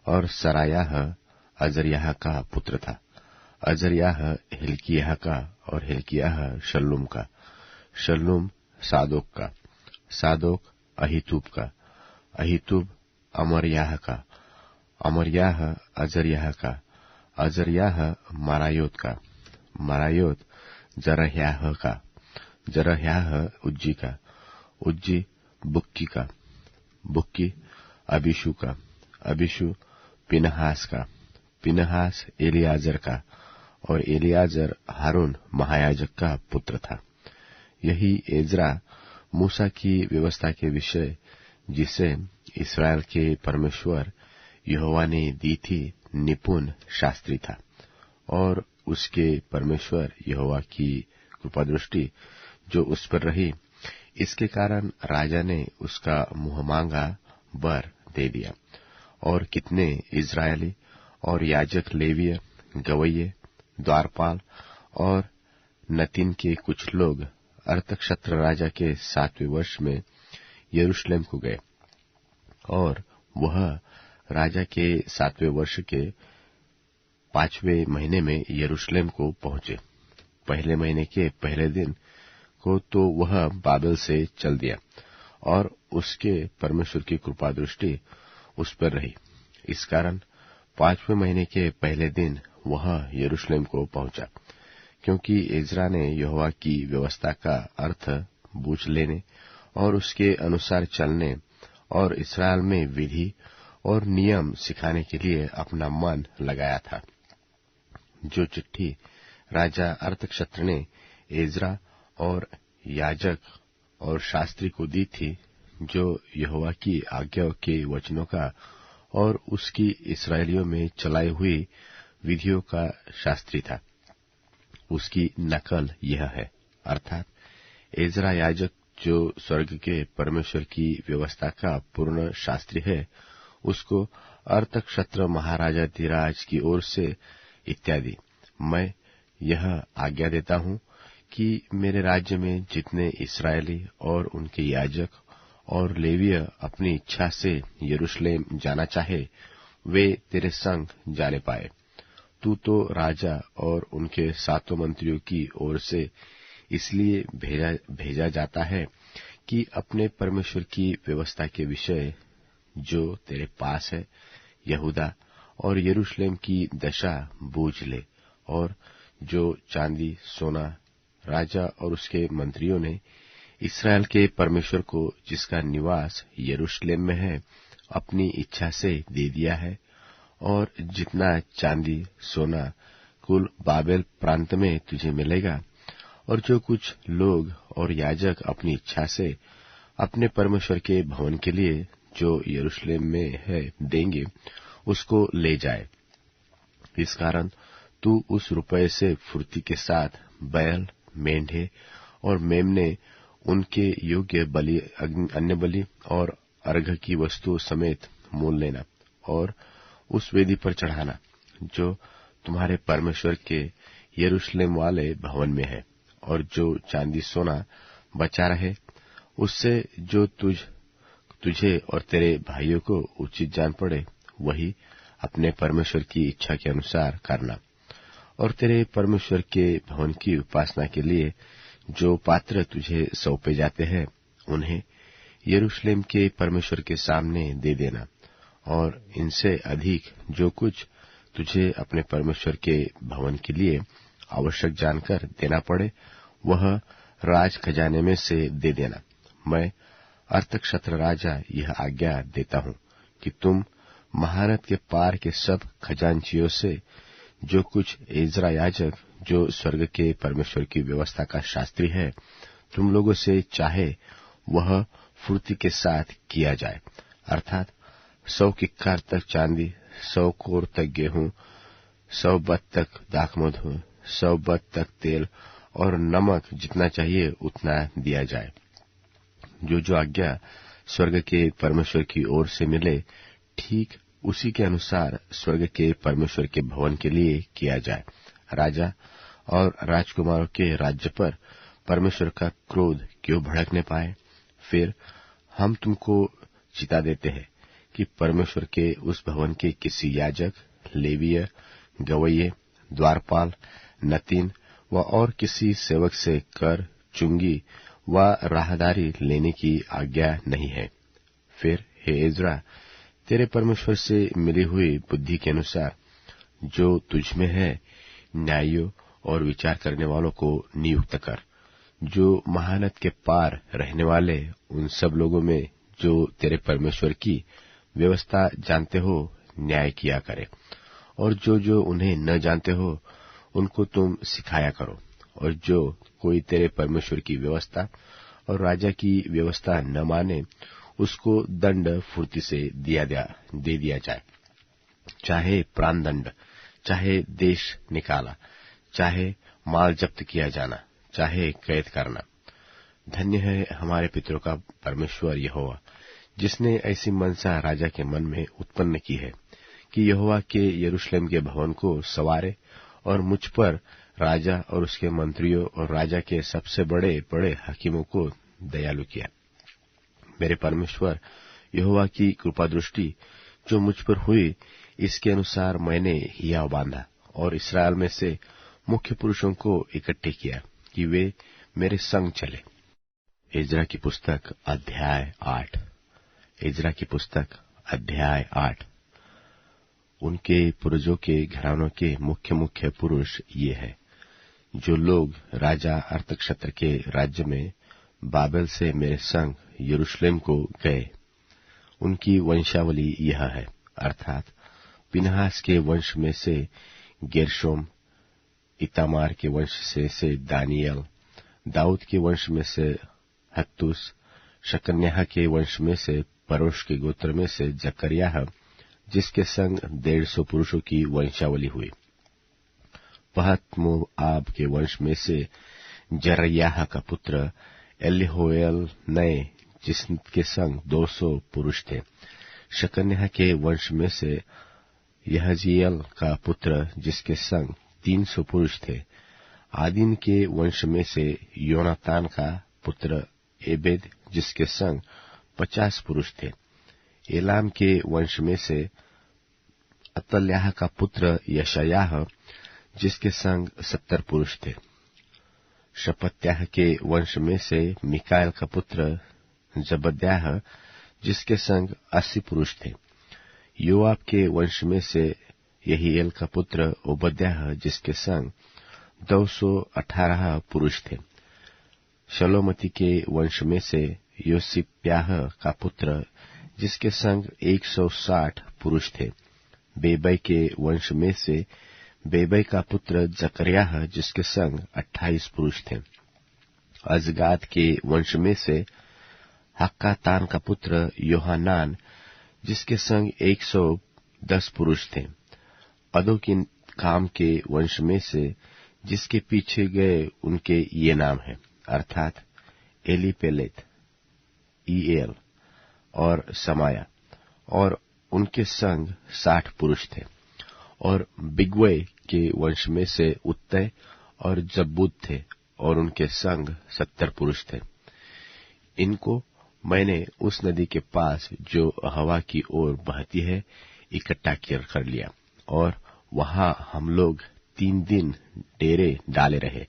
Speaker 1: और सरायाह अजर्याह का पुत्र था। अजर्याह हिल्किय्याह का और हिल्किय्याह शल्लूम का, शल्लूम सादोक का, सादोक अहीतूब का, अहीतूब अमर्याह का, अमर्याह अजर्याह का, अजर्याह मरायोत का, मरायोत जरह्याह का, जरह्याह उज्जी का, उज्जी बुक्की का, बुक्की अबीशू का, अबीशू पिनहास का, पिनहास एलियाजर का और एलियाजर हारून महायाजक का पुत्र था। यही इज़रा मूसा की व्यवस्था के विषय जिसे इस्राएल के परमेश्वर यहोवा ने दी थी निपुण शास्त्री था, और उसके परमेश्वर यहोवा की कृपादृष्टि जो उस पर रही, इसके कारण राजा ने उसका मुंह मांगा वर दे दिया। और कितने इस्राएली और याजक, लेवीय, गवैये, द्वारपाल और नतीन के कुछ लोग अरतक्षत्र राजा के 7वें वर्ष में यरूशलेम को गए, और वह राजा के 7वें वर्ष के 5वें महीने में यरूशलेम को पहुंचे। पहले महीने के पहले दिन को तो वह बाबेल से चल दिया, और उसके परमेश्वर की कृपा दृष्टि उस पर रही। इस कारण 5वें महीने के पहले दिन वह यरूशलेम को पहुंचा, क्योंकि इज़रा ने यहोवा की व्यवस्था का अर्थ बूझ लेने और उसके अनुसार चलने और इस्राएल में विधि और नियम सिखाने के लिए अपना मन लगाया था। जो चिट्ठी राजा अरतक्षत्र ने इज़रा और याजक और शास्त्री को दी थी, जो यहोवा की आज्ञाओं के वचनों का और उसकी इस्राएलियों में चलाई हुई विधियों का शास्त्री था, उसकी नकल यह है, अर्थात इज़रा याजक जो स्वर्ग के परमेश्वर की व्यवस्था का पूर्ण शास्त्री है, उसको अरतक्षत्र महाराजाधिराज की ओर से इत्यादि मैं यह आज्ञा देता हूं कि मेरे राज्य में जितने इस्राएली और उनके याजक और लेवीय अपनी इच्छा से यरूशलेम जाना चाहे, वे तेरे संग जाने पाए। तू तो राजा और उनके 7 मंत्रियों की ओर से इसलिए भेजा जाता है कि अपने परमेश्वर की व्यवस्था के विषय जो तेरे पास है, यहूदा और यरूशलेम की दशा बूझ ले, और जो चांदी सोना राजा और उसके मंत्रियों ने इस्राएल के परमेश्वर को, जिसका निवास यरूशलेम में है, अपनी इच्छा से दे दिया है, और जितना चांदी सोना कुल बाबेल प्रांत में तुझे मिलेगा, और जो कुछ लोग और याजक अपनी इच्छा से अपने परमेश्वर के भवन के लिए जो यरूशलेम में है देंगे, उसको ले जाए। इस कारण तू उस रुपये से फुर्ती के साथ बैल, मेंढे और मेमने, उनके योग्य बलि, अन्य बलि और अर्घ की वस्तु समेत मोल लेना, और उस वेदी पर चढ़ाना जो तुम्हारे परमेश्वर के यरूशलेम वाले भवन में है, और जो चांदी सोना बचा रहे उससे जो तुझे और तेरे भाइयों को उचित जान पड़े वही अपने परमेश्वर की इच्छा के अनुसार करना, और तेरे परमेश्वर के भवन की उपासना के लिए जो पात्र तुझे सौंपे जाते हैं उन्हें यरूशलेम के परमेश्वर के सामने दे देना, और इनसे अधिक जो कुछ तुझे अपने परमेश्वर के भवन के लिए आवश्यक जानकर देना पड़े वह राज खजाने में से दे देना। मैं अर्थक्षेत्र राजा यह आज्ञा देता हूँ कि तुम महारत के पार के सब खजांचियों से जो कुछ एजरा याजक जो स्वर्ग के परमेश्वर की व्यवस्था का शास्त्री है तुम लोगों से चाहे वह फुर्ती के साथ किया जाए, अर्थात 100 किक्कार तक चांदी, 100 कोर तक गेहूं, 100 बत तक दाखमधु, 100 बत तक तेल और नमक जितना चाहिए उतना दिया जाए। जो आज्ञा स्वर्ग के परमेश्वर की ओर से मिले ठीक उसी के अनुसार स्वर्ग के परमेश्वर के भवन के लिए किया जाए। राजा और राजकुमारों के राज्य पर परमेश्वर का क्रोध क्यों भड़कने पाए? फिर हम तुमको चिता देते हैं कि परमेश्वर के उस भवन के किसी याजक, लेवीय, गवैये, द्वारपाल, नतीन व और किसी सेवक से कर, चुंगी व राहदारी लेने की आज्ञा नहीं है। फिर हे इज़रा, तेरे परमेश्वर से मिली हुई बुद्धि के अनुसार जो तुझमें है न्यायियों और विचार करने वालों को नियुक्त कर, जो महानत के पार रहने वाले उन सब लोगों में जो तेरे परमेश्वर की व्यवस्था जानते हो न्याय किया करे, और जो उन्हें न जानते हो उनको तुम सिखाया करो, और जो कोई तेरे परमेश्वर की व्यवस्था और राजा की व्यवस्था न माने उसको दंड फुर्ती से दे दिया जाए, चाहे प्राण दंड, चाहे देश निकाला, चाहे माल जब्त किया जाना, चाहे कैद करना। धन्य है हमारे पितरों का परमेश्वर यहोवा, जिसने ऐसी मनसा राजा के मन में उत्पन्न की है कि यहोवा के यरूशलेम के भवन को संवारे, और मुझ पर राजा और उसके मंत्रियों और राजा के सबसे बड़े बड़े हकीमों को दयालु किया। मेरे परमेश्वर यहोवा की कृपा दृष्टि जो मुझ पर हुई इसके अनुसार मैंने हियाव बांधा और इसराइल में से मुख्य पुरुषों को इकट्ठे किया कि वे मेरे संग चले। इज़रा की पुस्तक अध्याय 8। इज़रा की पुस्तक अध्याय 8। उनके पूर्वजों के घरानों के मुख्य मुख्य पुरुष ये हैं, जो लोग राजा अर्थक्षेत्र के राज्य में बाबेल से मेरे संग यरूशलेम को गए। उनकी वंशावली यह है, अर्थात पिनहास के वंश में से गेरशोम, इतामार के वंश से दानियल, दाऊद के वंश में से हत्तुस, शकन्याह के वंश में से परोश के गोत्र में से जकरियाह, जिसके संग 150 पुरुषों की वंशावली हुई। पहत-मोआब के वंश में से जरयाह का पुत्र एलीहोएल नए, जिसके संग 200 पुरुष थे। शकन्याह के वंश में से यहजीएल का पुत्र, जिसके संग 300 पुरुष थे। आदीन के वंश में से योनातान का पुत्र एबेद, जिसके संग 50 पुरुष थे। एलाम के वंश में से अतल्याह का पुत्र यशायाह, जिसके संग 70 पुरुष थे। शपत्याह के वंश में से मिकाएल का पुत्र जबद्याह, जिसके संग 80 पुरुष थे। योआब के वंश में से यहीएल का पुत्र ओबद्याह, जिसके संग 218 पुरुष थे। शलोमती के वंश में से योसिप्याह का पुत्र, जिसके संग 160 पुरुष थे। बेबै के वंश में से बेबै का पुत्र जकरियाह, जिसके संग 28 पुरुष थे। अजगाद के वंश में से हक्कातान का पुत्र योहानान, जिसके संग 110 पुरुष थे। अदो की काम के वंश में से जिसके पीछे गए उनके ये नाम हैं, अर्थात एलीपेलेत, ईएल और समाया, और उनके संग 60 पुरुष थे। और बिग्वै के वंश में से उत्तय और जब्बूद थे, और उनके संग 70 पुरुष थे। इनको मैंने उस नदी के पास जो हवा की ओर बहती है इकट्ठा कर लिया, और वहां हम लोग 3 दिन डेरे डाले रहे।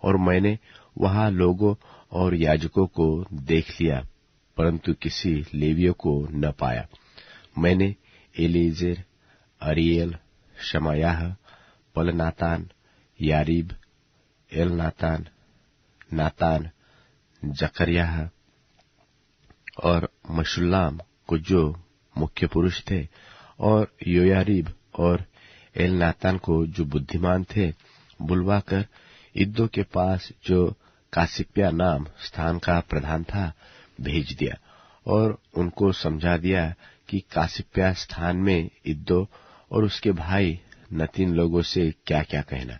Speaker 1: और मैंने वहां लोगों और याजकों को देख लिया, परंतु किसी लेवियों को न पाया। मैंने एलीजेर, अरियल, शमायाह, पलनातान, यारीब, एलनातान, नातान, जकर्याह और मशुल्लाम को, जो मुख्य पुरुष थे, और योयारीब और एलनातान को, जो बुद्धिमान थे, बुलवाकर इद्दो के पास, जो कासिप्या नाम स्थान का प्रधान था, भेज दिया, और उनको समझा दिया कि कासिप्या स्थान में इद्दो और उसके भाई नतीन लोगों से क्या क्या कहना,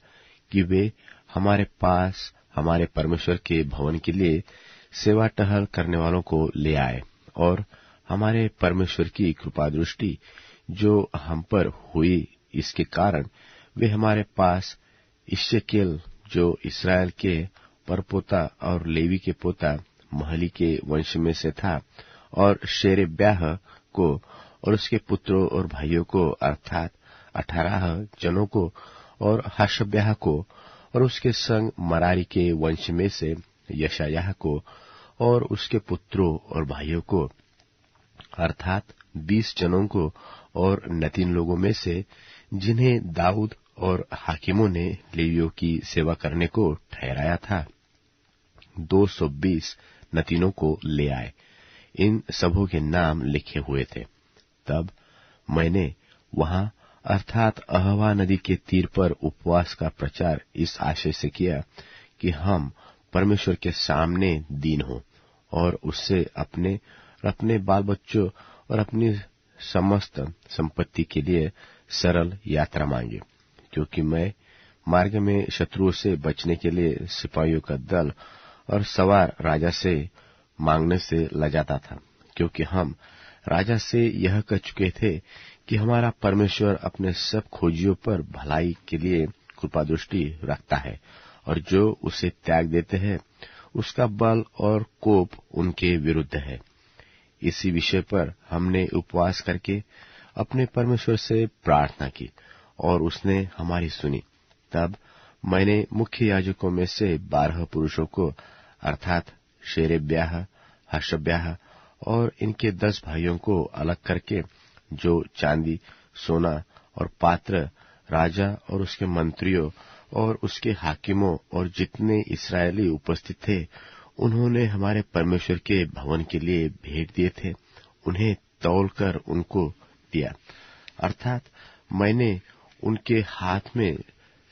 Speaker 1: कि वे हमारे पास हमारे परमेश्वर के भवन के लिए सेवा टहल करने वालों को ले आए, और हमारे परमेश्वर की कृपा दृष्टि जो हम पर हुई, इसके कारण वे हमारे पास इश्शेकेल, जो इसराइल के परपोता और लेवी के पोता महली के वंश में से था, और शेरेब्याह को और उसके पुत्रों और भाइयों को, अर्थात 18 जनों को, और हशब्याह को, और उसके संग मरारी के वंश में से यशायाह को और उसके पुत्रों और भाइयों को, अर्थात 20 जनों को, और नतीन लोगों में से जिन्हें दाऊद और हाकिमों ने लेवियों की सेवा करने को ठहराया था, 220 नतीनों को ले आए। इन सबों के नाम लिखे हुए थे। तब मैंने वहां, अर्थात अहवा नदी के तीर पर उपवास का प्रचार इस आशय से किया कि हम परमेश्वर के सामने दीन हों, और उससे अपने बाल बच्चों और अपनी समस्त संपत्ति के लिए सरल यात्रा मांगे, क्योंकि मैं मार्ग में शत्रुओं से बचने के लिए सिपाहियों का दल और सवार राजा से मांगने से लजाता था, क्योंकि हम राजा से यह कह चुके थे कि हमारा परमेश्वर अपने सब खोजियों पर भलाई के लिए कृपा दृष्टि रखता है, और जो उसे त्याग देते हैं उसका बल और कोप उनके विरुद्ध है। इसी विषय पर हमने उपवास करके अपने परमेश्वर से प्रार्थना की, और उसने हमारी सुनी। तब मैंने मुख्य याजकों में से 12 पुरुषों को, अर्थात शेरेब्याह, हशब्याह और इनके 10 भाइयों को अलग करके, जो चांदी, सोना और पात्र राजा और उसके मंत्रियों और उसके हाकिमों और जितने इस्राएली उपस्थित थे, उन्होंने हमारे परमेश्वर के भवन के लिए भेंट दिए थे, उन्हें तौलकर उनको दिया। अर्थात मैंने उनके हाथ में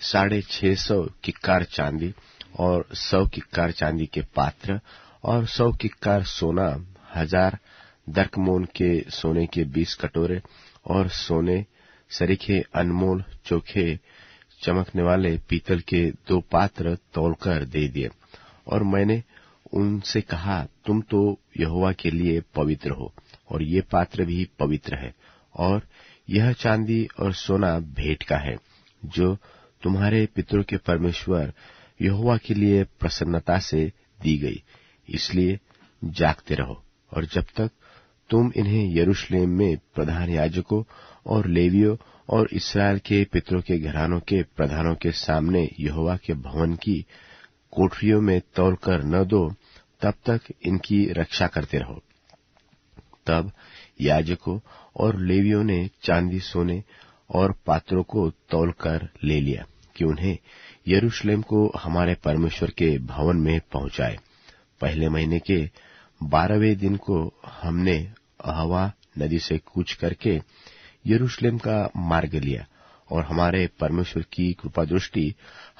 Speaker 1: 650 किक्कार चांदी और 100 किक्कार चांदी के पात्र और 100 किक्कार सोना, 1000 दरकमोन के सोने के 20 कटोरे और सोने सरीखे अनमोल चोखे चमकने वाले पीतल के 2 पात्र तौलकर दे दिए। और मैंने उनसे कहा, तुम तो यहोवा के लिए पवित्र हो, और ये पात्र भी पवित्र है, और यह चांदी और सोना भेंट का है, जो तुम्हारे पितरों के परमेश्वर यहोवा के लिए प्रसन्नता से दी गई। इसलिए जागते रहो, और जब तक तुम इन्हें यरूशलेम में प्रधान याजकों और लेवियों और इस्राएल के पितरों के घरानों के प्रधानों के सामने यहोवा के भवन की कोठरियों में तौलकर न दो, तब तक इनकी रक्षा करते रहो। तब याजकों और लेवियों ने चांदी, सोने और पात्रों को तौलकर ले लिया कि उन्हें यरूशलेम को हमारे परमेश्वर के भवन में पहुंचाए। पहले महीने के 12वें दिन को हमने अहवा नदी से कूच करके यरूशलेम का मार्ग लिया, और हमारे परमेश्वर की कृपा दृष्टि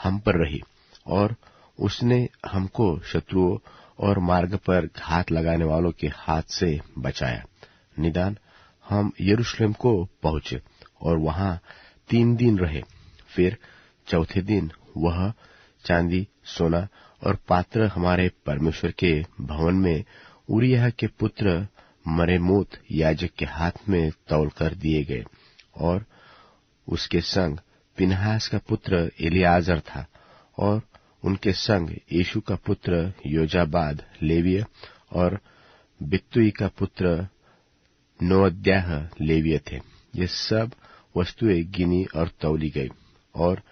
Speaker 1: हम पर रही, और उसने हमको शत्रुओं और मार्ग पर घात लगाने वालों के हाथ से बचाया। निदान हम यरूशलेम को पहुंचे और वहां 3 दिन रहे। फिर चौथे दिन वह चांदी, सोना और पात्र हमारे परमेश्वर के भवन में उरिय्याह के पुत्र मरेमोत याजक के हाथ में तौलकर दिए गए, और उसके संग पिनहास का पुत्र एलियाजर था, और उनके संग यीशु का पुत्र योजाबाद लेवीय और बित्तुई का पुत्र नोअद्याह लेवीय थे। ये सब वस्तुएं गिनी और तौली गई और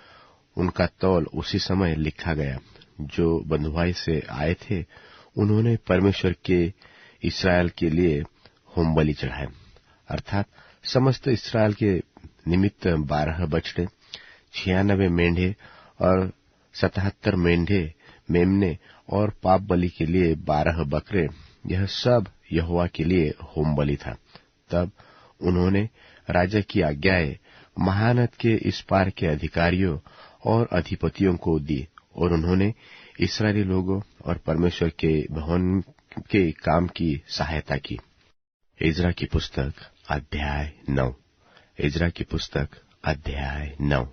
Speaker 1: उनका तौल उसी समय लिखा गया। जो बंधुआई से आए थे उन्होंने परमेश्वर के इस्राएल के लिए होम बलि चढ़ाए, अर्थात समस्त इस्राएल के निमित्त 12 बछड़े, 96 मेंढे और 77 मेमने और पाप बलि के लिए 12 बकरे, यह सब यहोवा के लिए होम बलि था। तब उन्होंने राजा की आज्ञाएं महानद के इस पार के अधिकारियों और अधिपतियों को दी और उन्होंने इस्राएली लोगों और परमेश्वर के भवन के काम की सहायता की। इज़रा की पुस्तक अध्याय 9। इज़रा की पुस्तक अध्याय 9।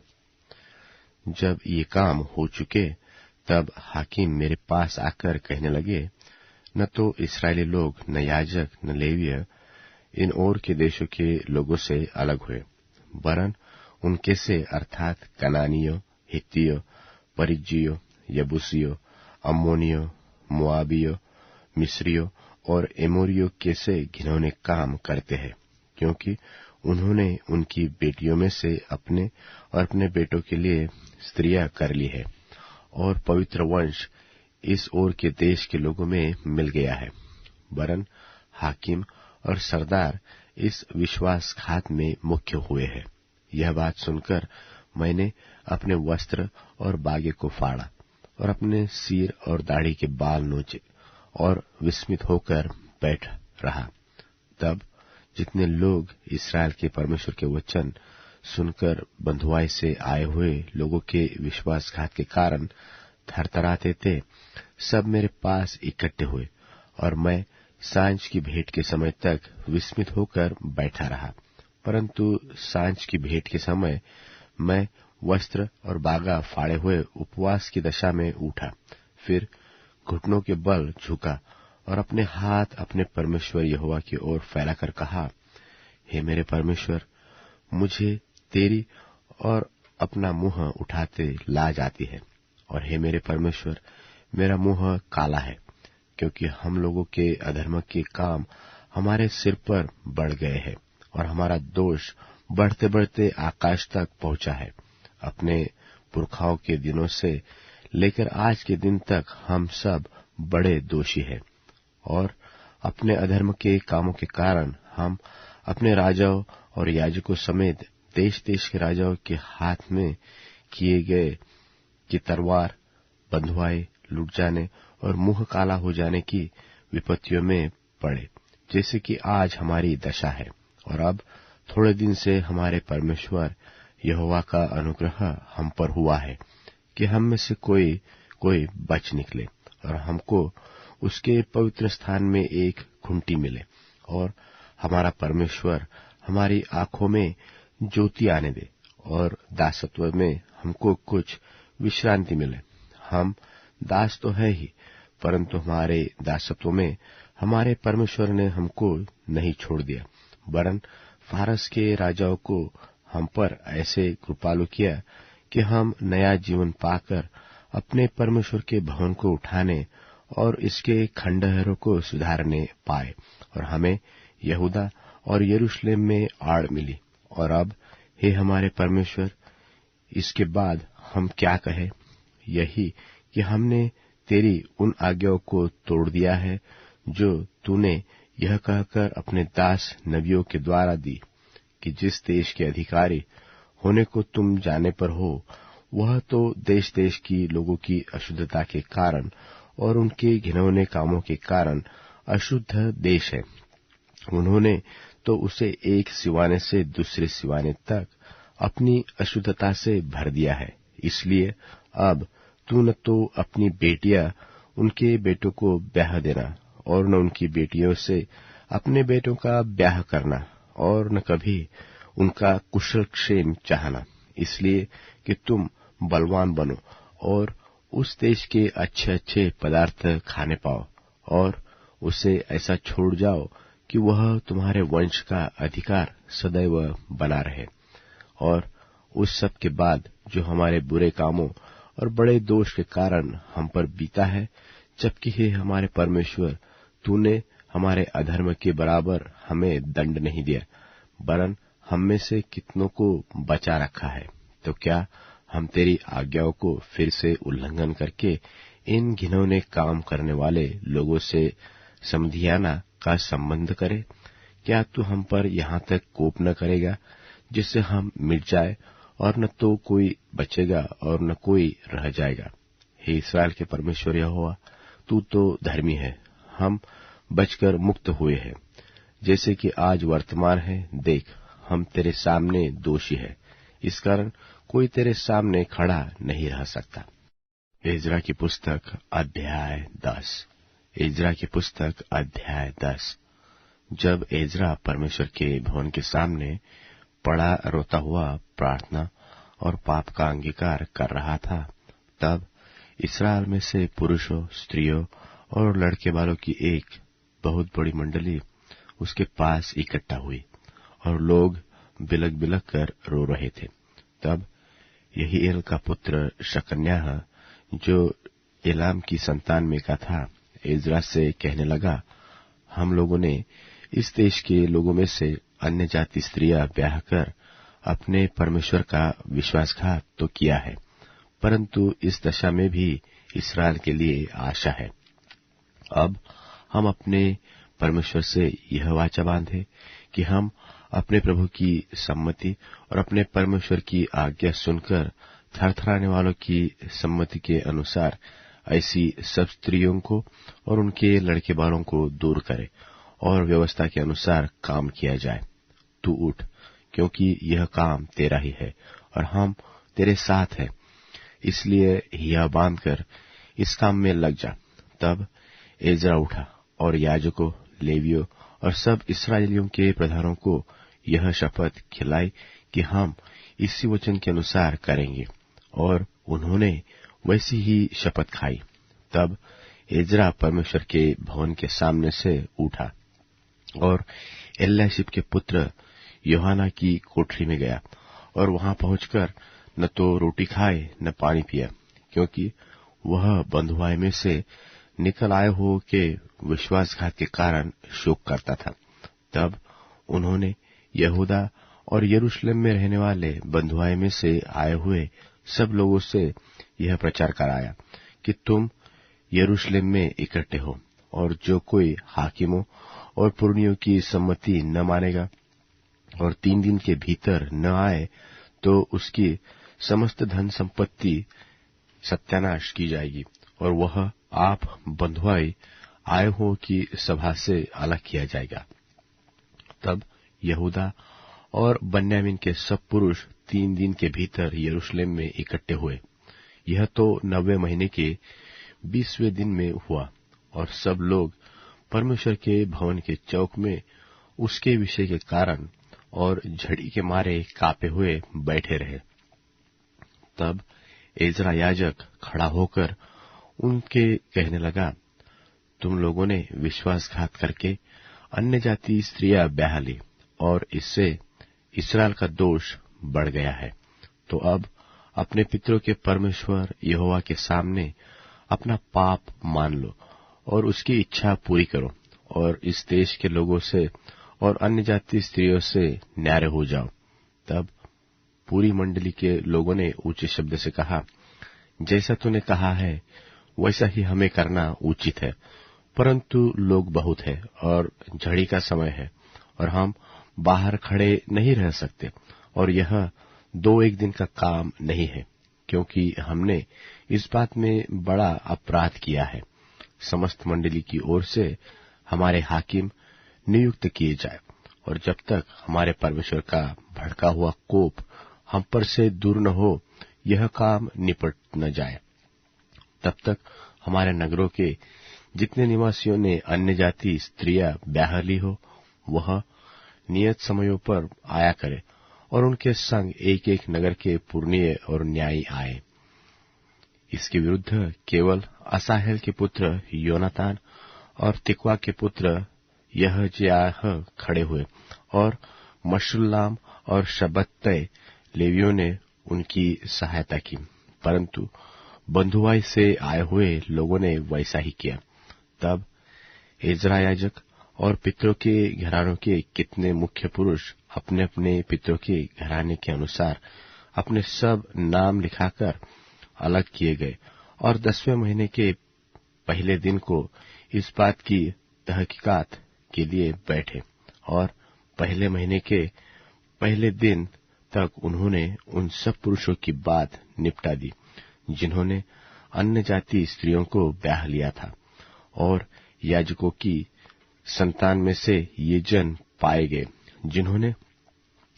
Speaker 1: जब ये काम हो चुके तब हाकिम मेरे पास आकर कहने लगे, न तो इस्राएली लोग, न याजक, न लेवीय इन और के देशों के लोगों से अलग हुए, वरन उनके से अर्थात कनानियों, हित्तियों, परिज्जियों, यबूसियों, अम्मोनियों, मोआबियों, मिस्रियों और एमोरियों के से घिनौने काम करते हैं, क्योंकि उन्होंने उनकी बेटियों में से अपने और अपने बेटों के लिए स्त्रियां कर ली है और पवित्र वंश इस ओर के देश के लोगों में मिल गया है। वरन हाकिम और सरदार इस विश्वासघात में मुख्य हुए हैं। यह बात सुनकर मैंने अपने वस्त्र और बागे को फाड़ा और अपने सिर और दाढ़ी के बाल नोचे और विस्मित होकर बैठ रहा। तब जितने लोग इस्राएल के परमेश्वर के वचन सुनकर बंधुआई से आए हुए लोगों के विश्वासघात के कारण थरथराते थे, सब मेरे पास इकट्ठे हुए और मैं सांझ की भेंट के समय तक विस्मित होकर बैठा रहा। परंतु सांझ की भेंट के समय मैं वस्त्र और बागा फाड़े हुए उपवास की दशा में उठा, फिर घुटनों के बल झुका और अपने हाथ अपने परमेश्वर यहोवा की ओर फैलाकर कहा, हे मेरे परमेश्वर, मुझे तेरी और अपना मुंह उठाते लाज आती है, और हे मेरे परमेश्वर, मेरा मुंह काला है, क्योंकि हम लोगों के अधर्म के काम हमारे सिर पर बढ़ गए हैं और हमारा दोष बढ़ते बढ़ते आकाश तक पहुंचा है। अपने पुरखाओं के दिनों से लेकर आज के दिन तक हम सब बड़े दोषी हैं और अपने अधर्म के कामों के कारण हम अपने राजाओं और याजकों समेत देश देश के राजाओं के हाथ में किए गए कि तलवार, बंधुआई, लुट जाने और मुंह काला हो जाने की विपत्तियों में पड़े, जैसे कि आज हमारी दशा है। और अब थोड़े दिन से हमारे परमेश्वर यहोवा का अनुग्रह हम पर हुआ है कि हम में से कोई बच निकले और हमको उसके पवित्र स्थान में एक खूंटी मिले और हमारा परमेश्वर हमारी आंखों में ज्योति आने दे और दासत्व में हमको कुछ विश्रांति मिले। हम दास तो है ही, परंतु हमारे दासत्व में हमारे परमेश्वर ने हमको नहीं छोड़ दिया, वरन फारस के राजाओं को हम पर ऐसे कृपालु किया कि हम नया जीवन पाकर अपने परमेश्वर के भवन को उठाने और इसके खंडहरों को सुधारने पाए, और हमें यहूदा और यरूशलेम में आड़ मिली। और अब हे हमारे परमेश्वर, इसके बाद हम क्या कहें? यही कि हमने तेरी उन आज्ञाओं को तोड़ दिया है जो तूने यह कहकर अपने दास नबियों के द्वारा दी कि जिस देश के अधिकारी होने को तुम जाने पर हो, वह तो देश देश की लोगों की अशुद्धता के कारण और उनके घिनौने कामों के कारण अशुद्ध देश है। उन्होंने तो उसे एक सिवाने से दूसरे सिवाने तक अपनी अशुद्धता से भर दिया है। इसलिए अब तू न तो अपनी बेटियां उनके बेटों को ब्याह देना और न उनकी बेटियों से अपने बेटों का ब्याह करना और न कभी उनका कुशल क्षेम चाहना, इसलिए कि तुम बलवान बनो और उस देश के अच्छे अच्छे पदार्थ खाने पाओ और उसे ऐसा छोड़ जाओ कि वह तुम्हारे वंश का अधिकार सदैव बना रहे। और उस सब के बाद जो हमारे बुरे कामों और बड़े दोष के कारण हम पर बीता है, जबकि हे हमारे परमेश्वर, तूने हमारे अधर्म के बराबर हमें दंड नहीं दिया, वरन हम में से कितनों को बचा रखा है। तो क्या हम तेरी आज्ञाओं को फिर से उल्लंघन करके इन घिनौने काम करने वाले लोगों से समधियाना का संबंध करें? क्या तू हम पर यहाँ तक कोप न करेगा जिससे हम मिट जाए, और न तो कोई बचेगा और न कोई रह जाएगा? हे इस्राएल के परमेश्वर यहोवा, तू तो धर्मी है, हम बचकर मुक्त हुए हैं। जैसे कि आज वर्तमान है, देख हम तेरे सामने दोषी है, इस कारण कोई तेरे सामने खड़ा नहीं रह सकता। एज्रा की पुस्तक अध्याय 10। एज्रा की पुस्तक अध्याय 10। जब एज्रा परमेश्वर के भवन के सामने पड़ा रोता हुआ प्रार्थना और पाप का अंगीकार कर रहा था, तब इस्राएल में से पुरुषों, स्त्रियों और लड़के वालों की एक बहुत बड़ी मंडली उसके पास इकट्ठा हुई, और लोग बिलक बिलक कर रो रहे थे। तब यहीएल का पुत्र शकन्याह, जो एलाम की संतान में का था, एज्रा से कहने लगा, हम लोगों ने इस देश के लोगों में से अन्य जाति स्त्रियां ब्याह कर अपने परमेश्वर का विश्वासघात तो किया है, परंतु इस दशा में भी इस्राएल के लिए आशा है। अब हम अपने परमेश्वर से यह वाचा बांधे कि हम अपने प्रभु की सम्मति और अपने परमेश्वर की आज्ञा सुनकर थरथराने वालों की सम्मति के अनुसार ऐसी सब स्त्रियों को और उनके लड़के बालों को दूर करे और व्यवस्था के अनुसार काम किया जाए। तू उठ, क्योंकि यह काम तेरा ही है और हम तेरे साथ हैं, इसलिए हिया बांधकर इस काम में लग जा। तब एज्रा उठा और याजकों, लेवियों और सब इस्राएलियों के प्रधानों को यह शपथ खिलाई कि हम इसी वचन के अनुसार करेंगे, और उन्होंने वैसी ही शपथ खाई। तब एज्रा परमेश्वर के भवन के सामने से उठा और एल्याशिब के पुत्र योहाना की कोठरी में गया, और वहां पहुंचकर न तो रोटी खाए न पानी पिया, क्योंकि वह बंधुआई में से निकल आए हो के विश्वासघात के कारण शोक करता था। तब उन्होंने यहूदा और यरूशलेम में रहने वाले बंधुआई में से आए हुए सब लोगों से यह प्रचार कराया कि तुम यरूशलेम में इकट्ठे हो, और जो कोई हाकिमों और पुरनियों की सम्मति न मानेगा और 3 दिन के भीतर न आए, तो उसकी समस्त धन संपत्ति सत्यानाश की जाएगी, और वह आप बंधुआई आए हो की सभा से अलग किया जाएगा। तब यहूदा और बन्यामीन के सब पुरुष 3 दिन के भीतर यरूशलेम में इकट्ठे हुए। यह तो 90 महीने के 20वें दिन में हुआ, और सब लोग परमेश्वर के भवन के चौक में उसके विषय के कारण और झड़ी के मारे कांपे हुए बैठे रहे। तब एज्रा याजक खड़ा होकर उनके कहने लगा, तुम लोगों ने विश्वासघात करके अन्य जाति स्त्रियां ब्याह ली, और इससे इस्राएल का दोष बढ़ गया है। तो अब अपने पितरों के परमेश्वर यहोवा के सामने अपना पाप मान लो और उसकी इच्छा पूरी करो, और इस देश के लोगों से और अन्य जाति स्त्रियों से न्यारे हो जाओ। तब पूरी मंडली के लोगों ने ऊंचे शब्द से कहा, जैसा तूने कहा है वैसा ही हमें करना उचित है, परंतु लोग बहुत है और झड़ी का समय है, और हम बाहर खड़े नहीं रह सकते, और यह 2-1 दिन का काम नहीं है, क्योंकि हमने इस बात में बड़ा अपराध किया है। समस्त मंडली की ओर से हमारे हाकिम नियुक्त किए जाए, और जब तक हमारे परमेश्वर का भड़का हुआ कोप हम पर से दूर न हो, यह काम निपट न जाए, तब तक हमारे नगरों के जितने निवासियों ने अन्य जाति स्त्रियां ब्याह ली हो, वह नियत समयों पर आया करे, और उनके संग एक एक नगर के पुरनिये और न्यायी आए। इसके विरुद्ध केवल असाहेल के पुत्र योनातान और तिकवा के पुत्र यहज्याह खड़े हुए, और मशुल्लाम और शबत्तै लेवियों ने उनकी सहायता की, परंतु बंधुआई से आए हुए लोगों ने वैसा ही किया। तब एज्रा याजक और पितरों के घरानों के कितने मुख्य पुरुष अपने अपने पितरों के घराने के अनुसार अपने सब नाम लिखाकर अलग किए गए और 10वें महीने के पहले दिन को इस बात की तहकीकात के लिए बैठे और पहले महीने के पहले दिन तक उन्होंने उन सब पुरुषों की बात निपटा दी जिन्होंने अन्य जाति स्त्रियों को ब्याह लिया था। और याजकों की संतान में से ये जन पाए गए जिन्होंने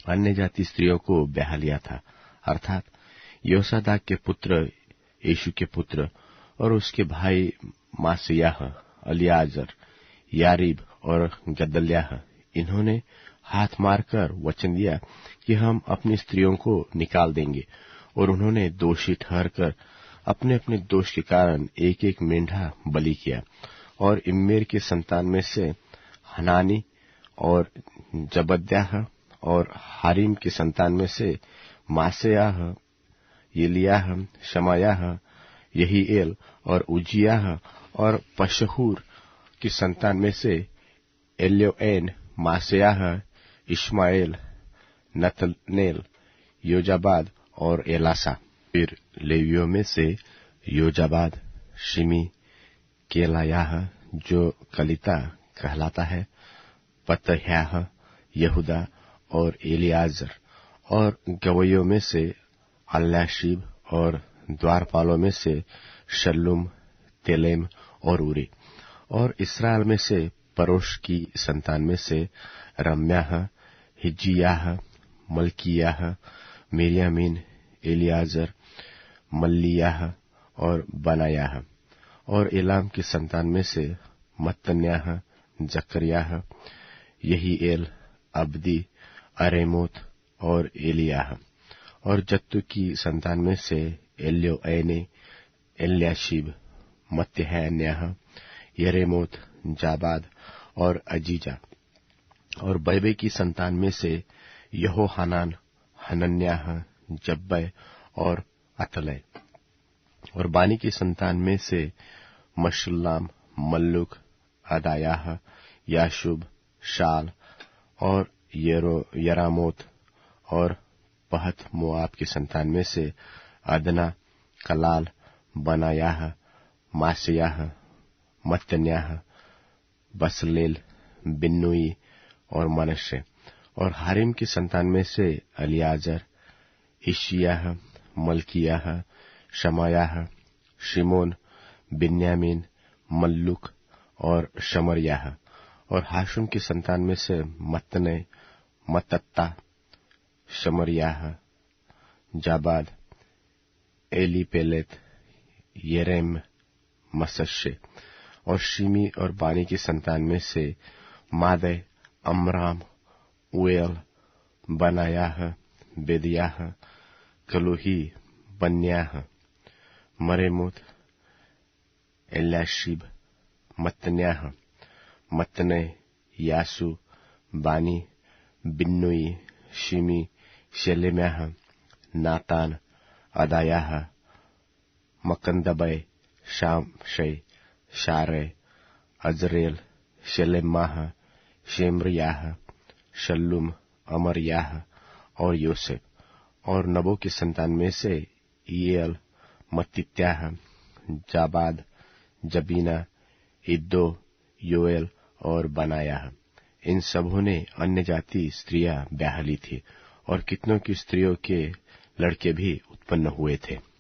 Speaker 1: अन्य जाति स्त्रियों को ब्याह लिया था, अर्थात योसादाक के पुत्र, यीशु के पुत्र और उसके भाई मासेयाह, अलियाजर, यारीब और गदल्याह। इन्होंने हाथ मारकर वचन दिया कि हम अपनी स्त्रियों को निकाल देंगे, और उन्होंने दोषी ठहरकर अपने अपने दोष के कारण एक एक मेंढा बलि किया। और इम्मेर के संतान में से हनानी और जबद्याह, और हारिम के संतान में से मासेयाह, येलियाह, शमायाह, यहीएल और उजियाह, और पशहूर की संतान में से एल्योएन, मासेयाह, इश्माएल, नतनेल, योजाबाद और एलासा। फिर लेवियों में से योजाबाद, शिमी, केलायाह जो कलिता कहलाता है, पतह्याह, यहूदा और एलियाजर। और गवैयों में से अल्याशीब, और द्वारपालों में से शल्लुम, तेलेम और उरी। और इस्राएल में से परोश की संतान में से रम्याह, हिज्जियाह, मल्कियाह, मिर्यामीन, एलियाजर, मल्लियाह और बनायाह। और एलाम की संतान में से मत्तन्याह, जकरियाह, यहीएल, अब्दी, अरेमोत और एलियाह। और जत्तू की संतान में से एल्योएने, एल्याशीब, मत्तहन्याह, यरेमोत, जाबाद और अजीजा। और बैबे की संतान में से यहोहानान, हनन्याह, जब्बै और अतलै। और बानी की संतान में से मशुल्लाम, मल्लुक, अदायाह, याशुब, शाल और यरामोत। और पहत मोआब की संतान में से अदना, कलाल, बनायाह, मासेयाह, मत्तन्याह, बसलेल, बिन्नुई और मनश्शे। और हारिम की संतान में से अलियाजर, इशियाह, मल्कियाह, शमायाह, शिमोन, बिन्यामीन, मल्लुक और शमरयाह। और हाशुम की संतान में से मत्तनै, मत्तत्ता, शमरयाह, जाबाद, एलीपेलेत, येरेम, मसश्शे। और शिमी और बानी की संतान में से मादै, अमराम, उएल, बनायाह, बेदियाह, कलूही, बन्याह, मरेमोत, एल्याशीब, मत्तन्याह, मत्तनै, यासु, बानी, बिन्नुई, शिमी, शेलेम्याह, नातान, अदायाह, मकंदबै, शामशै, शारै, अजरेल, शेलेमाह, शेमरियाह, शल्लुम, अमरयाह और योसेफ। और नबो की संतान में से ईएल, मत्तित्याह, जाबाद, जबीना, इद्दो, योएल और बनायाह। इन सबों ने अन्य जाति स्त्रियां ब्याह ली थी, और कितनों की स्त्रियों के लड़के भी उत्पन्न हुए थे।